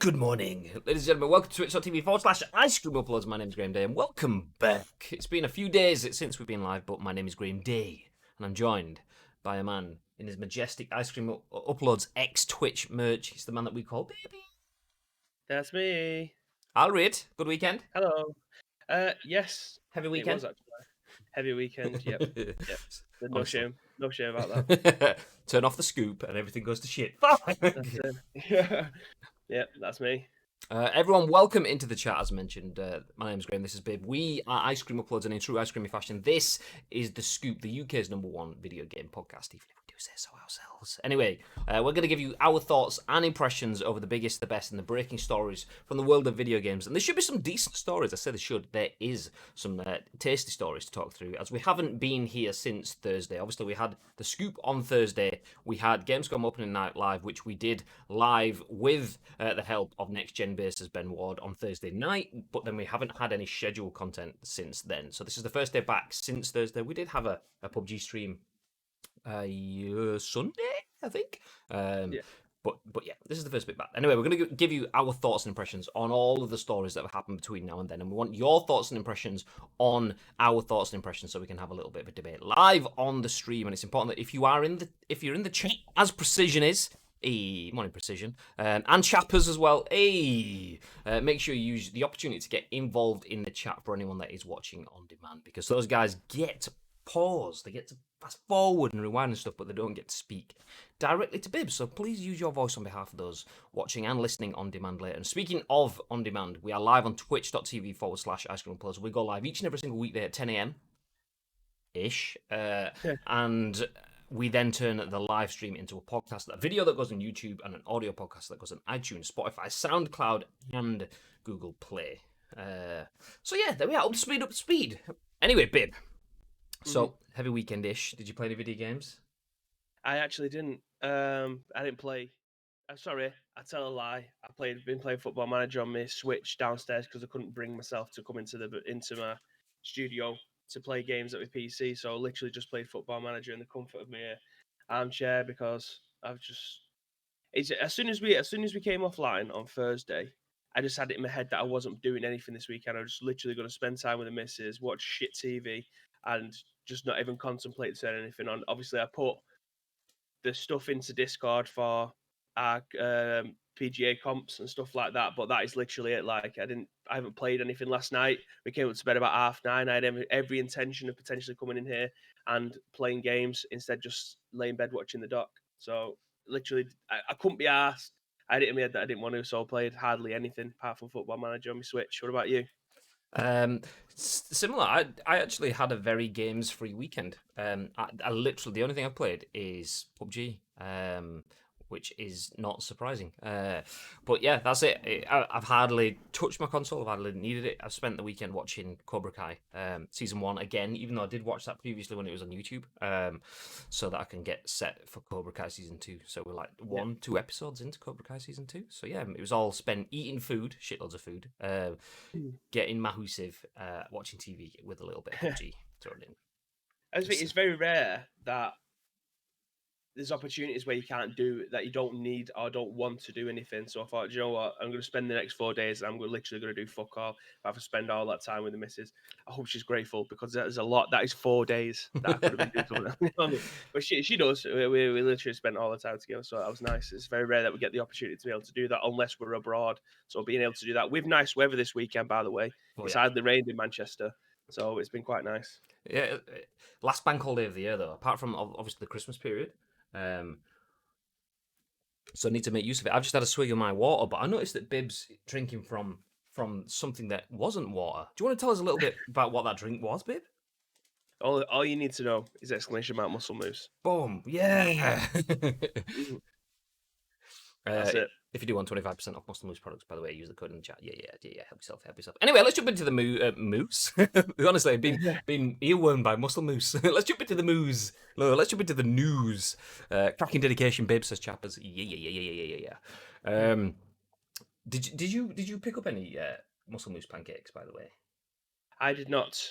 Good morning, ladies and gentlemen. Welcome to twitch.tv/Ice Cream Uploads. My name's Graham Day, and welcome back. It's been a few days since we've been live, but my name is Graham Day, and I'm joined by a man in his majestic Ice Cream Uploads X Twitch merch. He's the man that we call Baby. That's me. I'll read. Good weekend. Hello. Yes. Heavy It weekend. was actually heavy weekend. Yep. Yep. No Honestly. shame. No shame about that. Turn off the scoop, and everything goes to shit. That's it. Yep. That's me. Everyone, welcome into the chat. As mentioned, my name's Graham. This is Bib. We are Ice Cream Uploads, and in true Ice Creamy fashion, this is The Scoop, the UK's #1 video game podcast, even if we do say so ourselves. Anyway, we're going to give you our thoughts and impressions over the biggest, the best, and the breaking stories from the world of video games. And there should be some decent stories. I say there should. There is some tasty stories to talk through, as we haven't been here since Thursday. Obviously, we had The Scoop on Thursday. We had Gamescom Opening Night Live, which we did live with the help of Next Gen Base's Ben Ward on Thursday night, but then we haven't had any scheduled content since then. So this is the first day back since Thursday. We did have a PUBG stream Sunday, I think. Yeah. But yeah, this is the first bit back. Anyway, we're going to give you our thoughts and impressions on all of the stories that have happened between now and then, and we want your thoughts and impressions on our thoughts and impressions, so we can have a little bit of a debate live on the stream. And it's important that if you're in the chat, as Precision is. Morning Precision, and Chappers as well. Make sure you use the opportunity to get involved in the chat for anyone that is watching on demand, because those guys get to pause, they get to fast forward and rewind and stuff, but they don't get to speak directly to Bib. So please use your voice on behalf of those watching and listening on demand later. And speaking of on demand, we are live on twitch.tv/Ice Cream Uploads. We go live each and every single weekday at 10 a.m. ish, and we then turn the live stream into a podcast, a video that goes on YouTube, and an audio podcast that goes on iTunes, Spotify, SoundCloud, and Google Play. So yeah, there we are. Up to speed. Anyway, Bib. So, heavy weekend-ish. Did you play any video games? I actually didn't. I didn't play. I'm sorry. I tell a lie. Been playing Football Manager on my Switch downstairs because I couldn't bring myself to come into my studio to play games at my PC. So I literally just played Football Manager in the comfort of my armchair, because as soon as we came offline on Thursday, I just had it in my head that I wasn't doing anything this weekend. I was just literally going to spend time with the missus, watch shit TV, and just not even contemplate turning anything on. Obviously, I put the stuff into Discord for our PGA comps and stuff like that, but that is literally it. Like, I haven't played anything last night. We came up to bed about 9:30. I had every intention of potentially coming in here and playing games, instead just laying in bed watching the doc. So literally, I couldn't be asked. I had it in my head that I didn't want to, so I played hardly anything apart from Football Manager on my Switch. What about you? Similar. I actually had a very games-free weekend. I literally, the only thing I've played is PUBG, which is not surprising. But yeah, that's it. I've hardly touched my console. I've hardly needed it. I've spent the weekend watching Cobra Kai season 1 again, even though I did watch that previously when it was on YouTube, so that I can get set for Cobra Kai season 2. So we're like 2 episodes into Cobra Kai season 2. So yeah, it was all spent eating food, shitloads of food, getting mahusive, watching TV with a little bit of PUBG thrown in. I think it's very rare that there's opportunities where you can't do that, you don't need or don't want to do anything. So I thought, you know what, I'm going to spend the next 4 days and I'm literally going to do fuck all. I have to spend all that time with the missus. I hope she's grateful, because there's a lot. That is 4 days that I could have been doing something. But she does. We literally spent all the time together, so that was nice. It's very rare that we get the opportunity to be able to do that unless we're abroad. So being able to do that with nice weather this weekend, by the way, it's hardly rained in Manchester, so it's been quite nice. Yeah, last bank holiday of the year though, apart from obviously the Christmas period. So I need to make use of it. I've just had a swig of my water, but I noticed that Bib's drinking from something that wasn't water. Do you want to tell us a little bit about what that drink was, Bib? All you need to know is exclamation mark muscle moose. Boom! Yeah. That's it. If you do want 25% off Muscle Moose products, by the way, use the code in the chat. Yeah. Help yourself. Anyway, let's jump into the moose. Honestly, I've been earwormed by Muscle Moose. Let's jump into the moose. Let's jump into the news. Cracking dedication, Bib, says Chappers. Yeah. Did you pick up any Muscle Moose pancakes, by the way? I did not.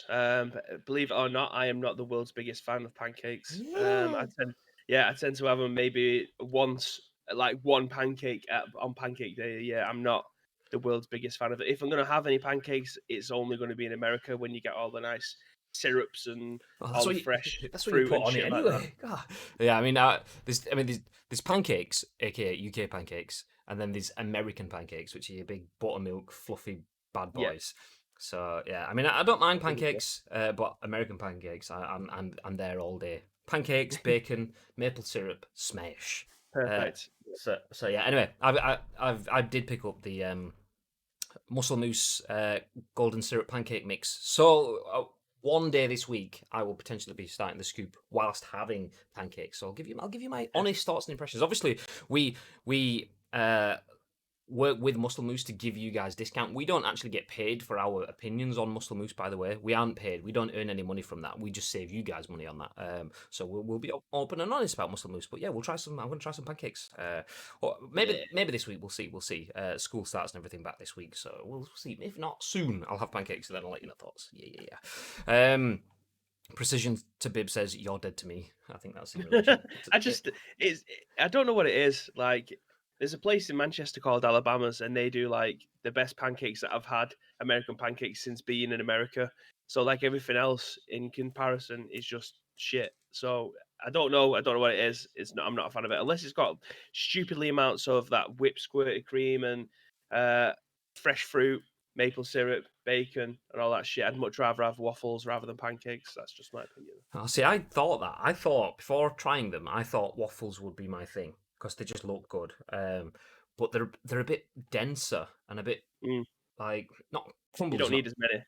Believe it or not, I am not the world's biggest fan of pancakes. Yeah. I tend to have them maybe once like one pancake on Pancake Day. Yeah, I'm not the world's biggest fan of it. If I'm gonna have any pancakes, it's only going to be in America when you get all the nice syrups and Well, all the fresh that's what you fruit put and on it shit like that. anyway. God. Yeah, I mean, there's pancakes, aka UK pancakes, and then there's American pancakes, which are your big buttermilk, fluffy bad Yeah, boys. So yeah, I mean, I don't mind I think so. pancakes, but American pancakes, I'm there all day. Pancakes, bacon, maple syrup, smash. Uh, Perfect. so yeah. Anyway, I did pick up the muscle mousse golden syrup pancake mix. So one day this week, I will potentially be starting the scoop whilst having pancakes. So I'll give you my honest thoughts and impressions. Obviously, we work with Muscle Moose to give you guys discount. We don't actually get paid for our opinions on Muscle Moose, by the way. We aren't paid. We don't earn any money from that. We just save you guys money on that. So we'll be open and honest about Muscle Moose. But yeah, we'll try some. I'm going to try some pancakes. Or Yeah. maybe this week. We'll see. We'll see. School starts and everything back this week, so we'll see. If not soon, I'll have pancakes and then I'll let you know thoughts. Yeah. Precision to Bib says you're dead to me. I think that's in relation. I just it's I don't know what it is. Like there's a place in Manchester called Alabama's and they do like the best pancakes that I've had, American pancakes since being in America. So like everything else in comparison is just shit. So I don't know what it is. I'm not a fan of it unless it's got stupidly amounts of that whipped squirted cream and uh fresh fruit, maple syrup, bacon, and all that shit. I'd much rather have waffles rather than pancakes. That's just my opinion. Oh, see, I thought that. I thought before trying them, I thought waffles would be my thing because they just look good. But they're a bit denser and a bit Mm, like not you crumble is don't not need as many.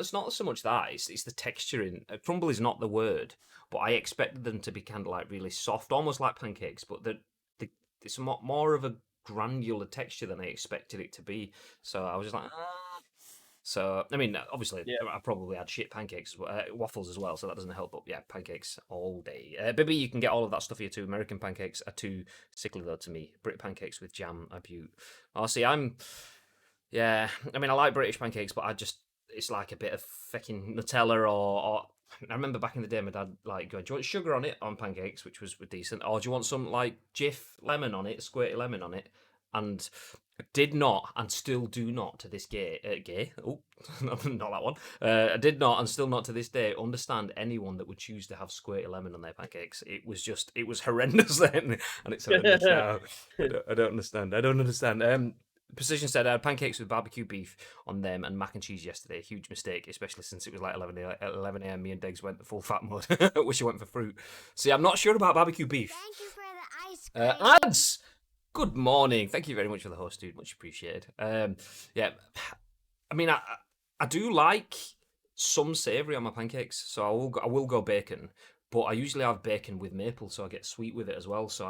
it's not so much that it's the texture in crumble is not the word, but I expected them to be kind of like really soft, almost like pancakes, but the it's more of a granular texture than I expected it to be. So I was just like. So, I mean, obviously, Yeah. I probably had shit pancakes, waffles as well, so that doesn't help. But yeah, pancakes all day. Bibby, you can get all of that stuff here too. American pancakes are too sickly though to me. Brit pancakes with jam are beaut. Oh, see, yeah. I mean, I like British pancakes, but it's like a bit of fucking Nutella or I remember back in the day, my dad like going, "Do you want sugar on it on pancakes?" Which was decent, or do you want some like Jif lemon on it, squirty lemon on it? And did not and still do not to this gay. Oh, not that one. I did not and still not to this day understand anyone that would choose to have squirty lemon on their pancakes. It was horrendous then, and it's horrendous now. I don't understand. I don't understand. Precision said I had pancakes with barbecue beef on them and mac and cheese yesterday. Huge mistake, especially since it was like 11 a.m. Me and Diggs went the full fat mode. Wish I went for fruit. See, I'm not sure about barbecue beef. Thank you for the ice cream. Ads. Good morning. Thank you very much for the host, dude. Much appreciated. Yeah, I mean, I do like some savoury on my pancakes, so I will go bacon, but I usually have bacon with maple, so I get sweet with it as well. So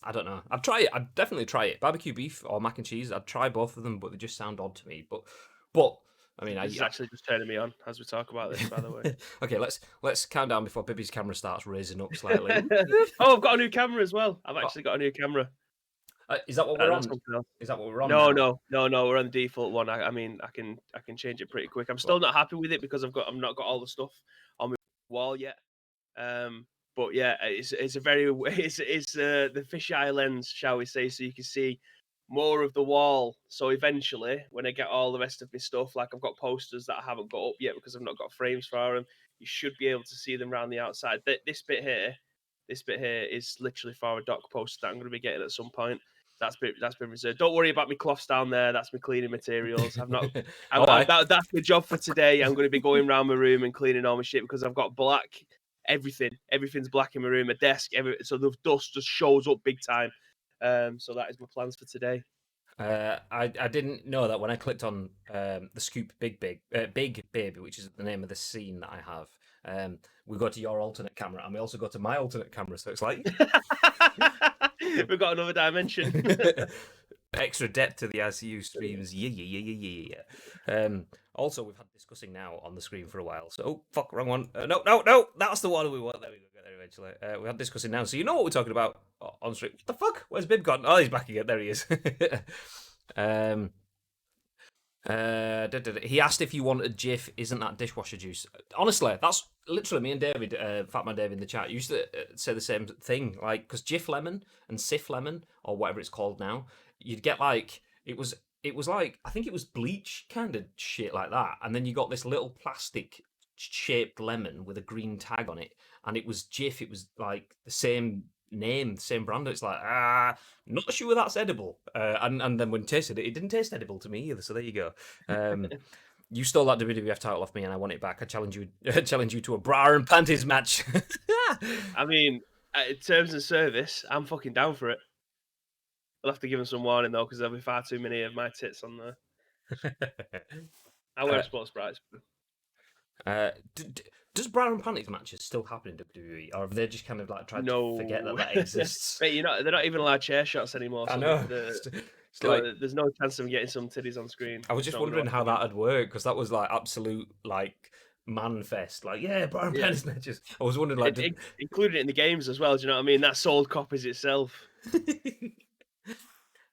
I don't know. I'd try it. I'd definitely try it. Barbecue beef or mac and cheese. I'd try both of them, but they just sound odd to me. But I mean, This is actually just turning me on as we talk about this, by the way. Okay, let's calm down before Bibby's camera starts raising up slightly. Oh, I've got a new camera as well. I've actually got a new camera. Is that what we're That's on? something else. Is that what we're on No, now? no. We're on the default one. I mean, I can change it pretty quick. I'm still not happy with it because I've not got all the stuff on my wall yet. But yeah, it's a very it's the fisheye lens, shall we say, so you can see more of the wall. So eventually, when I get all the rest of my stuff, like I've got posters that I haven't got up yet because I've not got frames for them, you should be able to see them around the outside. This bit here is literally for a dock poster that I'm going to be getting at some point. That's been reserved. Don't worry about my cloths down there. That's my cleaning materials. I've not. All right. That's my job for today. I'm going to be going around my room and cleaning all my shit because I've got black everything. Everything's black in my room. My desk. So the dust just shows up big time. So that is my plans for today. I didn't know that when I clicked on the Scoop Big Baby, which is the name of the scene that I have. We go to your alternate camera, and we also go to my alternate camera. So it's like We've got another dimension. extra depth to the ICU streams. Yeah. Also, we've had discussing now on the screen for a while. So, oh, fuck, wrong one. No, that's the one we want. There we go. Get there eventually. We had discussing now, so you know what we're talking about on stream. What the fuck? Where's Bib gone? Oh, he's back again. There he is. He asked if you wanted Jif. Isn't that dishwasher juice? Honestly, that's literally me and David, Fat Man Dave in the chat, used to say the same thing. Like, because Jif lemon and Sif lemon, or whatever it's called now, you'd get like it was like I think it was bleach kind of shit like that, and then you got this little plastic shaped lemon with a green tag on it, and it was Jif. It was like the same name, same brand. It's like not sure that's edible. And then when tasted it, it didn't taste edible to me either. So there you go. You stole that WWF title off me, and I want it back. I challenge you, challenge you to a bra and panties match. I mean, in terms of service, I'm fucking down for it. I'll have to give him some warning though, because there'll be far too many of my tits on there. I wear sports bras. Does bra and panties matches still happen in WWE, or have they just kind of like tried to forget that that exists? Mate, they're not even allowed chair shots anymore. So I know. there's no chance of getting some titties on screen. I was just wondering how that'd work, because that was like absolute like man fest. Like, yeah, bra and panties matches. I was wondering, like, including it in the games as well. Do you know what I mean? That sold copies itself.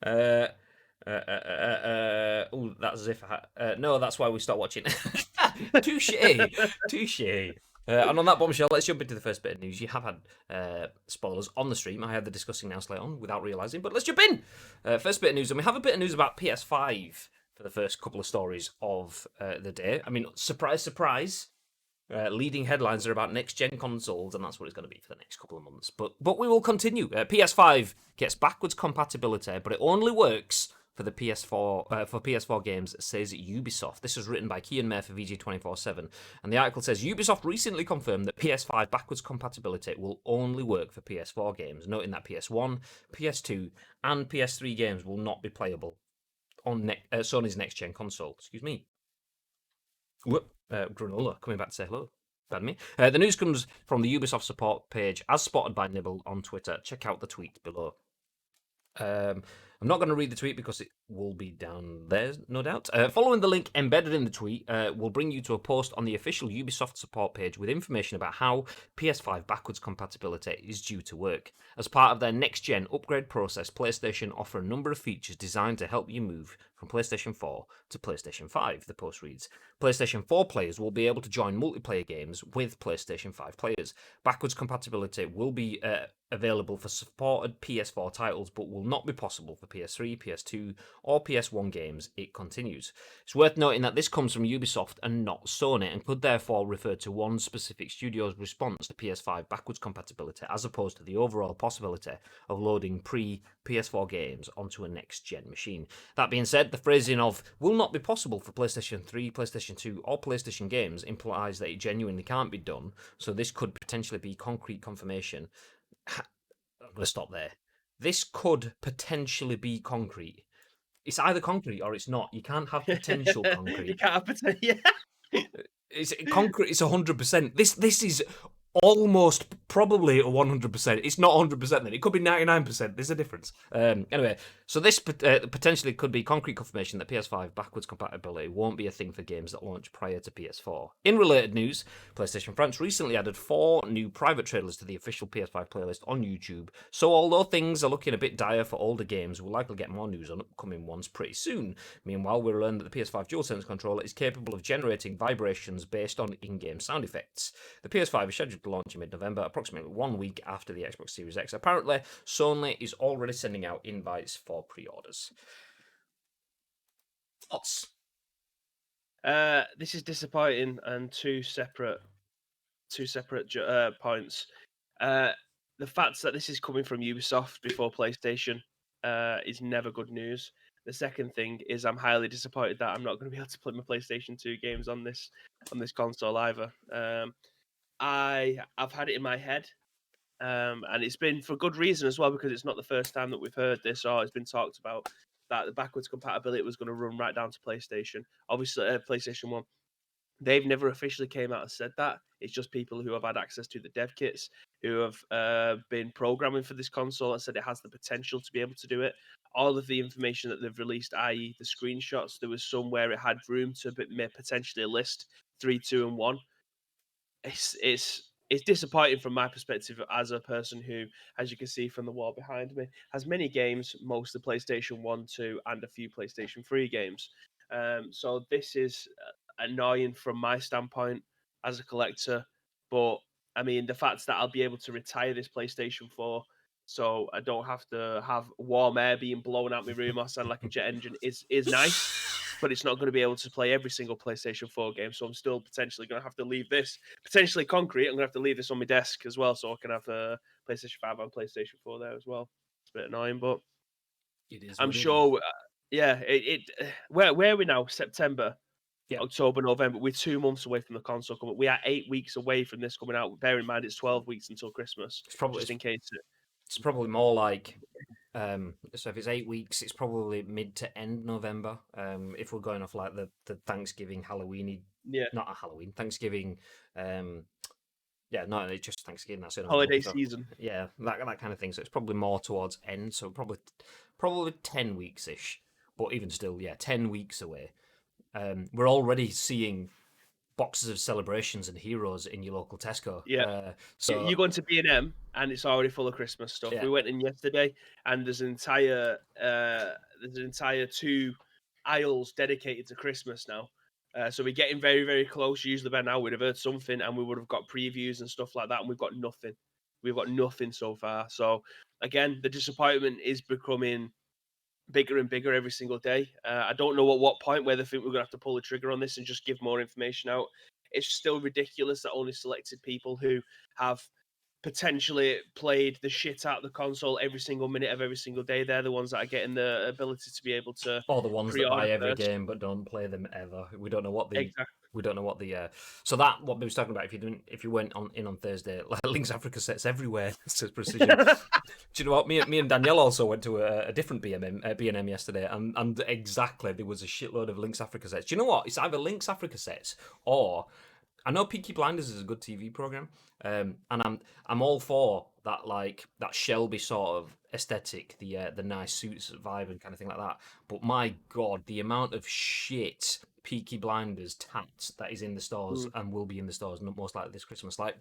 Oh, that's as if no, that's why we stopped watching. Touche. And on that bombshell, let's jump into the first bit of news. You have had spoilers on the stream. I had the discussing now slate on without realising, but let's jump in. First bit of news, and we have a bit of news about PS5 for the first couple of stories of the day. I mean, surprise, surprise. Leading headlines are about next-gen consoles, and that's what it's going to be for the next couple of months. But we will continue. PS5 gets backwards compatibility, but it only works for the PS4 for PS4 games, says Ubisoft. This was written by Cian, Maher for VG247, and the article says Ubisoft recently confirmed that PS5 backwards compatibility will only work for PS4 games, noting that PS1, PS2, and PS3 games will not be playable on Sony's next-gen console. Excuse me. Granola coming back to say hello. Pardon me. The news comes from the Ubisoft support page, as spotted by Nibble on Twitter. Check out the tweet below. I'm not going to read the tweet because it will be down there, no doubt. Following the link embedded in the tweet will bring you to a post on the official Ubisoft support page with information about how PS5 backwards compatibility is due to work. As part of their next-gen upgrade process, PlayStation offer a number of features designed to help you move from PlayStation 4 to PlayStation 5, the post reads. PlayStation 4 players will be able to join multiplayer games with PlayStation 5 players. Backwards compatibility will be available for supported PS4 titles, but will not be possible for PS3, PS2, or PS1 games, it continues. It's worth noting that this comes from Ubisoft and not Sony, and could therefore refer to one specific studio's response to PS5 backwards compatibility, as opposed to the overall possibility of loading pre-PS4 games onto a next-gen machine. That being said, the phrasing of will not be possible for PlayStation 3, PlayStation 2, or PlayStation games implies that it genuinely can't be done, so this could potentially be concrete confirmation. I'm going to stop there. This could potentially be concrete. It's either concrete or it's not. You can't have potential concrete. You can't have potential. Yeah. It's concrete. It's 100%. This is almost probably a 100%. It's not 100% then. It could be 99%. There's a difference. Anyway, so this potentially could be concrete confirmation that PS5 backwards compatibility won't be a thing for games that launch prior to PS4. In related news, PlayStation France recently added 4 new private trailers to the official PS5 playlist on YouTube. So although things are looking a bit dire for older games, we'll likely get more news on upcoming ones pretty soon. Meanwhile, we'll learn that the PS5 DualSense controller is capable of generating vibrations based on in-game sound effects. The PS5 is scheduled to launch in mid-November, approximately 1 week after the Xbox Series X. Apparently, Sony is already sending out invites for pre-orders. Thoughts? This is disappointing, and two separate points. The fact that this is coming from Ubisoft before PlayStation is never good news. The second thing is I'm highly disappointed that I'm not going to be able to play my PlayStation 2 games on this console either. I've had it in my head, and it's been for good reason as well, because it's not the first time that we've heard this or it's been talked about that the backwards compatibility was going to run right down to PlayStation. Obviously, PlayStation 1. They've never officially came out and said that. It's just people who have had access to the dev kits, who have been programming for this console and said it has the potential to be able to do it. All of the information that they've released, i.e. the screenshots, there was some where it had room to potentially list 3, 2, and 1. It's disappointing from my perspective as a person who, as you can see from the wall behind me, has many games, most of the PlayStation 1, 2, and a few PlayStation 3 games. So this is annoying from my standpoint as a collector, but I mean the fact that I'll be able to retire this PlayStation 4, so I don't have to have warm air being blown out my room or sound like a jet engine is nice. But it's not going to be able to play every single PlayStation 4 game, so I'm still potentially going to have to leave this potentially concrete. I'm going to have to leave this on my desk as well, so I can have a PlayStation 5 and PlayStation 4 there as well. It's a bit annoying, but It is. I'm what it is. sure. Yeah, where are we now? September, Yeah. October, November. We're 2 months away from the console coming. We are 8 weeks away from this coming out. Bear in mind, it's 12 weeks until Christmas. It's probably Just in case. it's probably more like so if it's 8 weeks, it's probably mid to end November. If we're going off like the Thanksgiving, Halloweeny, Yeah, not a Halloween, Thanksgiving. Yeah, no, it's just Thanksgiving. That's it. holiday season. Yeah, that kind of thing. So it's probably more towards end. So probably 10 weeks ish. But even still, yeah, 10 weeks away. We're already seeing boxes of Celebrations and Heroes in your local Tesco. Yeah. So You go into B&M and it's already full of Christmas stuff. Yeah. We went in yesterday and there's an entire 2 aisles dedicated to Christmas now. So we're getting very, very close. Usually by now we'd have heard something and we would have got previews and stuff like that, and we've got nothing. We've got nothing so far. So again, the disappointment is becoming bigger and bigger every single day. I don't know at what point where they think we're going to have to pull the trigger on this and just give more information out. It's still ridiculous that only selected people who have potentially played the shit out of the console every single minute of every single day, they're the ones that are getting the ability to be able to or the ones that pre-order buy every first. game but don't play them ever. We don't know what the Exactly. we don't know what the so that what we was talking about. If you went on Thursday, like Links Africa sets everywhere. Says Precision. Do you know what? Me and Danielle also went to a different B&M yesterday, and exactly there was a shitload of Links Africa sets. Do you know what? It's either Links Africa sets or I know Peaky Blinders is a good TV program, and I'm all for that, like that Shelby sort of aesthetic, the nice suits vibe and kind of thing like that. But my God, the amount of shit Peaky Blinders tats that is in the stores and will be in the stores most likely this Christmas, like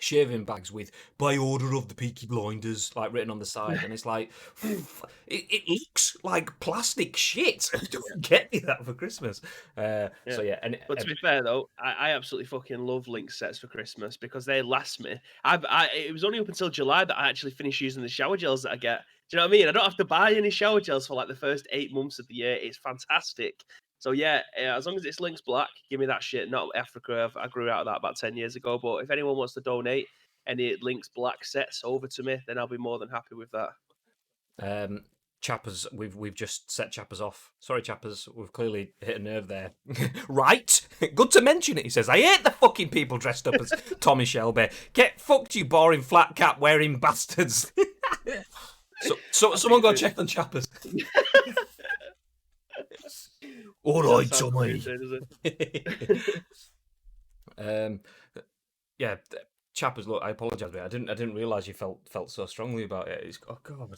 shaving bags with "by order of the Peaky Blinders" like written on the side, and it's like it looks like plastic shit. Don't get me that for Christmas. So yeah, and But to be fair though, I absolutely fucking love Link sets for Christmas because they last me. It was only up until July that I actually finished using the shower gels that I get. Do you know what I mean? I don't have to buy any shower gels for like the first 8 months of the year. It's fantastic. So yeah, as long as it's Lynx Black, give me that shit. Not Africa. I grew out of that about 10 years ago. But if anyone wants to donate any Lynx Black sets over to me, then I'll be more than happy with that. Chappers, we've just set Chappers off. Sorry, Chappers, we've clearly hit a nerve there. Right? Good to mention it, he says. I hate the fucking people dressed up as Tommy Shelby. Get fucked, you boring flat cap wearing bastards. So someone go check on Chappers. All right, Tommy. Yeah, Chappers. Look, I apologise, mate. I didn't realise you felt so strongly about it. It's, oh God.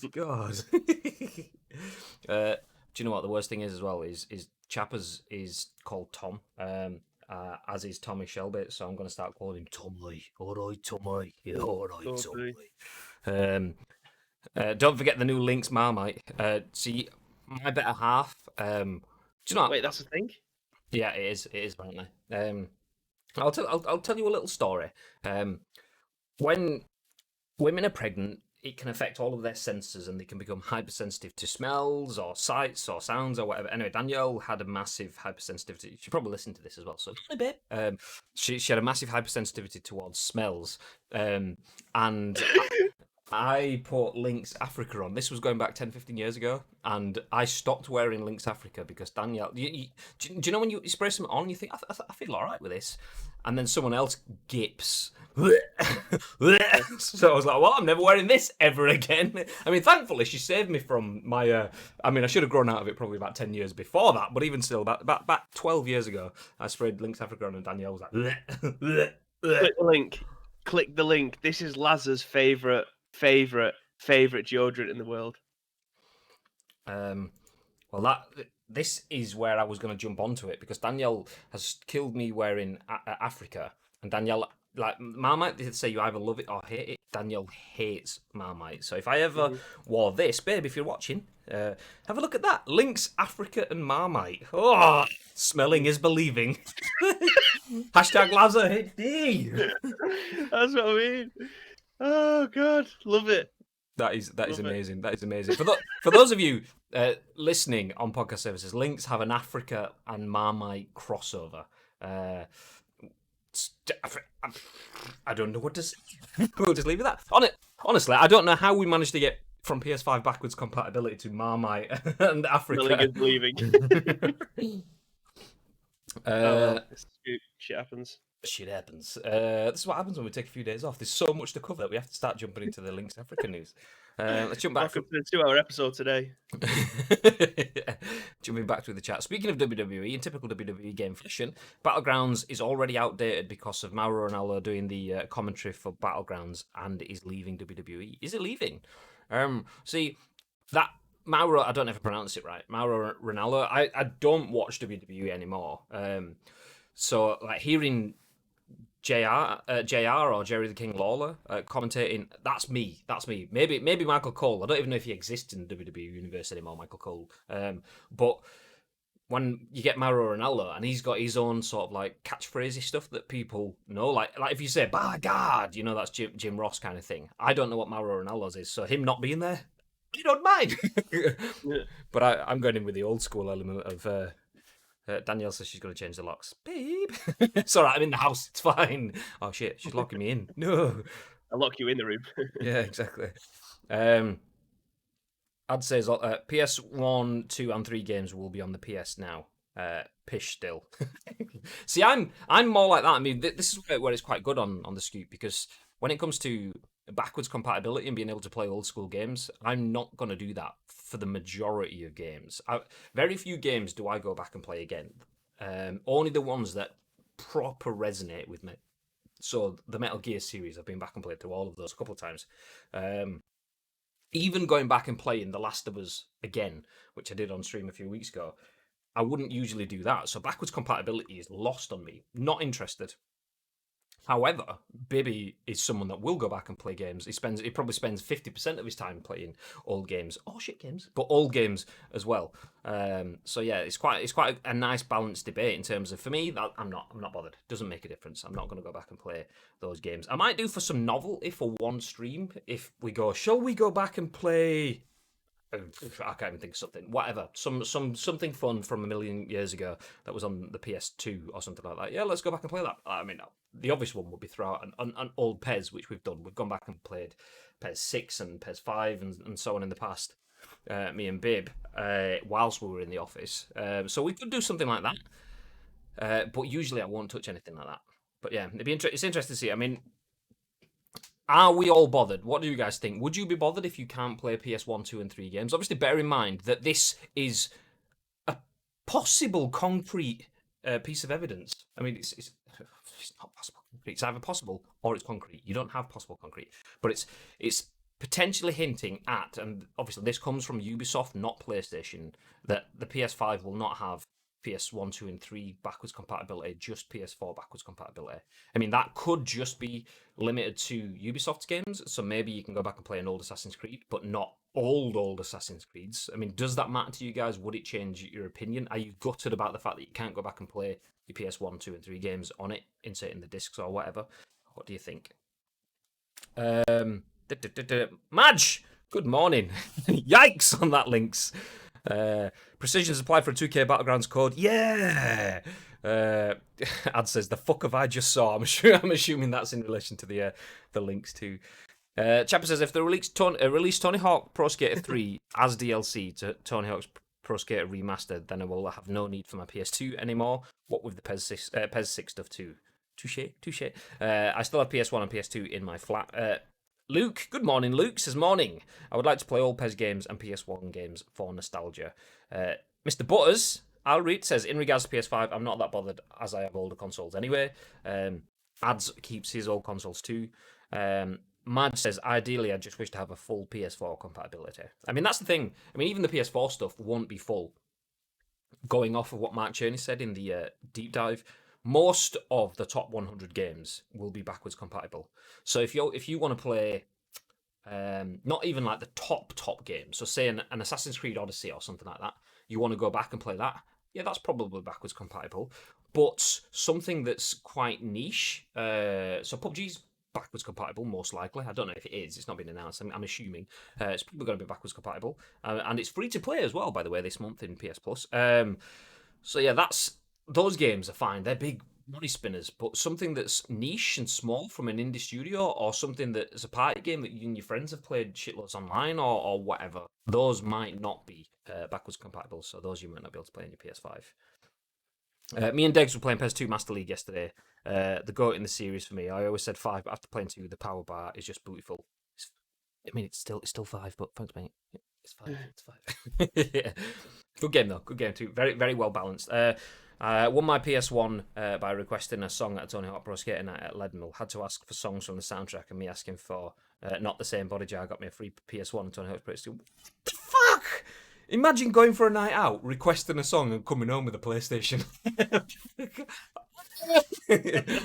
Do you know what the worst thing is as well? Is Chappers is called Tom, as is Tommy Shelby. So I'm going to start calling him Tommy. All right, Tommy. Yeah, all right, Tommy. Don't forget the new Lynx Marmite. See, my better half. Do you know? Wait, that's the thing? Yeah, it is. It is apparently. I'll tell you a little story. When women are pregnant, it can affect all of their senses, and they can become hypersensitive to smells or sights or sounds or whatever. Anyway, Danielle had a massive hypersensitivity. She probably listened to this as well, so a bit. She had a massive hypersensitivity towards smells, and I put Lynx Africa on. This was going back 10, 15 years ago, and I stopped wearing Lynx Africa because Danielle... Do you know when you spray something on, you think, I feel all right with this, and then someone else gips. So I was like, well, I'm never wearing this ever again. I mean, thankfully, she saved me from my... I mean, I should have grown out of it probably about 10 years before that, but even still, about 12 years ago, I sprayed Lynx Africa on, and Danielle was like... Click the link. Click the link. This is Laz's favourite deodorant in the world. Well, this is where I was going to jump onto it, because Danielle has killed me wearing Africa, and Danielle like Marmite, they say you either love it or hate it. Daniel hates Marmite. So if I ever wore this, babe, if you're watching, have a look at that. Lynx, Africa, and Marmite. Oh, smelling is believing. Hashtag Lazar HD. That's what I mean. Oh God, love it. That is Love it. amazing. That is amazing. For those of you listening on podcast services, Lynx have an Africa and Marmite crossover. I don't know what to say. We'll just leave it at that. Honestly, I don't know how we managed to get from PS5 backwards compatibility to Marmite and Africa. Smelling is believing. Shit happens. Shit happens. This is what happens when we take a few days off. There's so much to cover that we have to start jumping into the Lynx Africa news. Let's jump back. Welcome to the 2-hour episode today. Jumping back through the chat. Speaking of WWE, in typical WWE game fashion, Battlegrounds is already outdated because of Mauro Ranallo doing the commentary for Battlegrounds and is leaving WWE. Is it leaving? See, that Mauro, I don't know if I pronounce it right. Mauro Ranallo, I don't watch WWE anymore. So, like, hearing JR or Jerry the King Lawler commentating, that's me. Maybe Michael Cole. I don't even know if he exists in the WWE universe anymore, Michael Cole. But when you get Mauro Ranallo and he's got his own sort of like catchphrasey stuff that people know, like if you say "by God," you know that's Jim Ross kind of thing. I don't know what Mauro Ranallo's is, so him not being there, I don't mind. Yeah. But I'm going in with the old school element of. Danielle says she's going to change the locks. Babe. It's all right, I'm in the house. It's fine. Oh, shit. She's locking me in. No. I'll lock you in the room. Yeah, exactly. I'd say PS1, 2, and 3 games will be on the PS now. Pish still. See, I'm more like that. I mean, this is where it's quite good on the Scoop, because when it comes to backwards compatibility and being able to play old school games, I'm not going to do that for the majority of games. Very few games do I go back and play again. Only the ones that proper resonate with me. So the Metal Gear series, I've been back and played through all of those a couple of times. Even going back and playing The Last of Us again, which I did on stream a few weeks ago, I wouldn't usually do that. So backwards compatibility is lost on me. Not interested. However, Bibby is someone that will go back and play games. He probably spends 50% of his time playing old games, or shit games, but old games as well. So yeah, it's quite a nice balanced debate in terms of, for me, that I'm not bothered. It doesn't make a difference. I'm not going to go back and play those games. I might do for some novelty for one stream if we go. Shall we go back and play? I can't even think of something. Whatever. Something fun from a million years ago that was on the PS2 or something like that. Yeah, let's go back and play that. I mean, the obvious one would be throw out an old PES, which we've done. We've gone back and played PES 6 and PES 5 and so on in the past. Me and Bib, whilst we were in the office. So we could do something like that. But usually I won't touch anything like that. But yeah, it's interesting to see. I mean, are we all bothered? What do you guys think? Would you be bothered if you can't play PS1, 2, and 3 games? Obviously, bear in mind that this is a possible concrete piece of evidence. I mean, it's not possible concrete. It's either possible or it's concrete. You don't have possible concrete. But it's potentially hinting at, and obviously this comes from Ubisoft, not PlayStation, that the PS5 will not have PS1, 2, and 3 backwards compatibility, just PS4 backwards compatibility. I mean, that could just be limited to Ubisoft's games, so maybe you can go back and play an old Assassin's Creed, but not old Assassin's Creeds. I mean, does that matter to you guys? Would it change your opinion? Are you gutted about the fact that you can't go back and play your PS1, 2, and 3 games on it, inserting the discs or whatever? What do you think? Madge, good morning. Yikes on that, Lynx. Precision supply for a 2K Battlegrounds code. Yeah. Ad says, the fuck have I just saw? I'm assuming that's in relation to the links too. Chapper says, if they release Tony Hawk Pro Skater 3 as DLC to Tony Hawk's Pro Skater Remastered, then I will have no need for my PS2 anymore. What with the PES 6 stuff too? Touche. I still have PS1 and PS2 in my flat. Luke, good morning. Luke says, morning. I would like to play all PES games and PS1 games for nostalgia. Mr. Butters, I'll read, says, in regards to PS5, I'm not that bothered as I have older consoles anyway. Ads keeps his old consoles too. Mad says, ideally, I just wish to have a full PS4 compatibility. I mean, that's the thing. I mean, even the PS4 stuff won't be full. Going off of what Mark Cherney said in the deep dive, most of the top 100 games will be backwards compatible. So if you want to play, not even like the top games, so say an Assassin's Creed Odyssey or something like that, you want to go back and play that, yeah, that's probably backwards compatible. But something that's quite niche, so PUBG's backwards compatible, most likely. I don't know if it is. It's not been announced. I'm assuming it's probably going to be backwards compatible, and it's free to play as well. By the way, this month in PS Plus. So yeah, those games are fine. They're big money spinners, but something that's niche and small from an indie studio, or something that is a party game that you and your friends have played shitloads online, or whatever, those might not be backwards compatible. So those you might not be able to play on your PS5. Me and Degs were playing PS2 Master League yesterday. The GOAT in the series for me. I always said 5, but after playing 2, the power bar is just beautiful. It's still 5, but thanks, mate. It's 5. It's 5. Yeah. Good game though. Good game too. Very very well balanced. Won my PS1 by requesting a song at Tony Hawk Pro Skater Night at Leadenhall. Had to ask for songs from the soundtrack, and me asking for Not the Same Body Jar got me a free PS1 and Tony Hawk's Pro Skater. What the fuck? Imagine going for a night out, requesting a song, and coming home with a PlayStation. It'd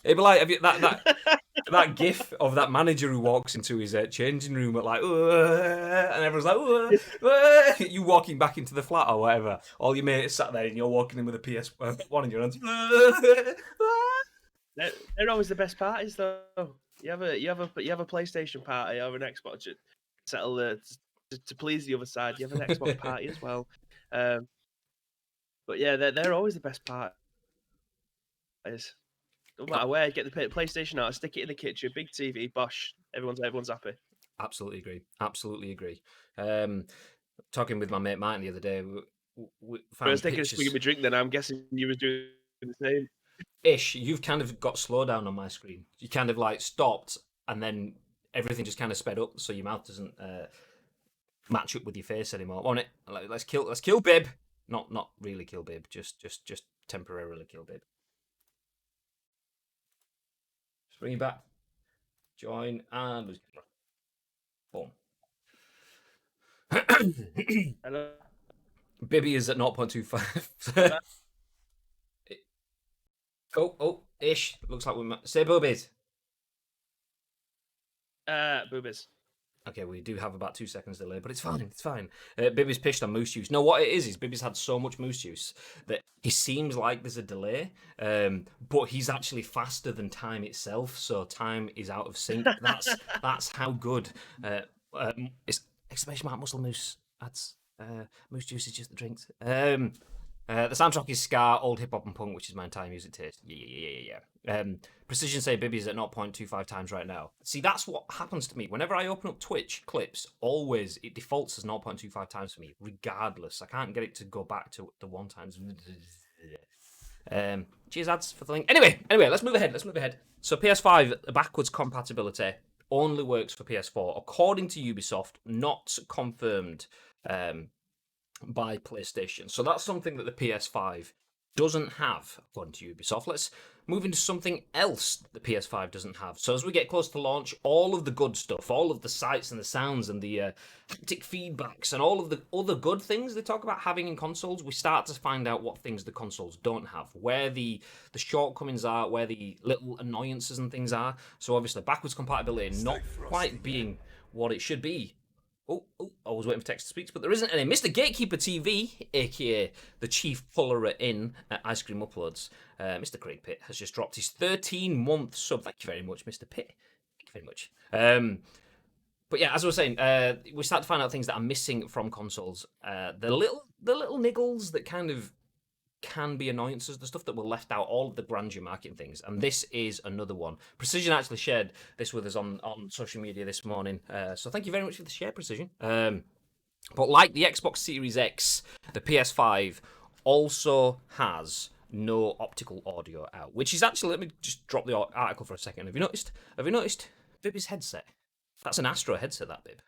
be like have you, that gif of that manager who walks into his changing room at like, and everyone's like, you walking back into the flat or whatever. All your mates sat there and you're walking in with a PS1 in your hands. They're always the best parties, though. You have a PlayStation party or an Xbox to settle to please the other side. You have an Xbox party as well. But yeah, they're always the best parties. No matter where, get the PlayStation out, stick it in the kitchen, big TV, bosh, everyone's happy. Absolutely agree. Talking with my mate Martin the other day, we found I was taking a swig of my drink, then I'm guessing you was doing the same. Ish, you've kind of got slowdown on my screen. You kind of like stopped, and then everything just kind of sped up, so your mouth doesn't match up with your face anymore. On it, let's kill Bib. Not really kill Bib, just temporarily kill Bib. Just bring him back. Join and lose camera. Boom. Hello. Bibby is at 0.25. Oh, ish. Looks like we might say boobies. Boobies. Okay, we do have about 2 seconds delay, but it's fine. It's fine. Bibby's pished on moose juice. No, what it is Bibby's had so much moose juice that he seems like there's a delay, but he's actually faster than time itself, so time is out of sync. That's how good. It's exclamation mark muscle moose ads. Moose juice is just the drinks. The soundtrack is ska, old hip hop and punk, which is my entire music taste. Yeah. Precision say Bibby's at 0.25 times right now. See, that's what happens to me. Whenever I open up Twitch clips, always it defaults as 0.25 times for me, regardless. I can't get it to go back to the 1 times. Cheers, ads, for the link. Anyway, let's move ahead. So PS5 backwards compatibility only works for PS4, according to Ubisoft, not confirmed by PlayStation. So that's something that the PS5 doesn't have, according to Ubisoft. Let's move into something else the PS5 doesn't have. So as we get close to launch, all of the good stuff, all of the sights and the sounds and the haptic feedbacks and all of the other good things they talk about having in consoles, we start to find out what things the consoles don't have, where the shortcomings are, where the little annoyances and things are. So obviously backwards compatibility not quite being what it should be. Oh, I was waiting for text to speak, but there isn't any. Mr. Gatekeeper TV, aka the chief puller in Ice Cream Uploads, Mr. Craig Pitt, has just dropped his 13-month sub. Thank you very much, Mr. Pitt. Thank you very much. But yeah, as I was saying, we start to find out things that are missing from consoles. The little niggles that kind of can be annoyances, the stuff that were left out, all of the grandeur marketing things, and this is another one. Precision actually shared this with us on social media this morning, so thank you very much for the share, Precision. But like the Xbox Series X, the PS5 also has no optical audio out, which is actually, let me just drop the article for a second. Have you noticed Bibby's headset? That's an Astro headset, that Bib.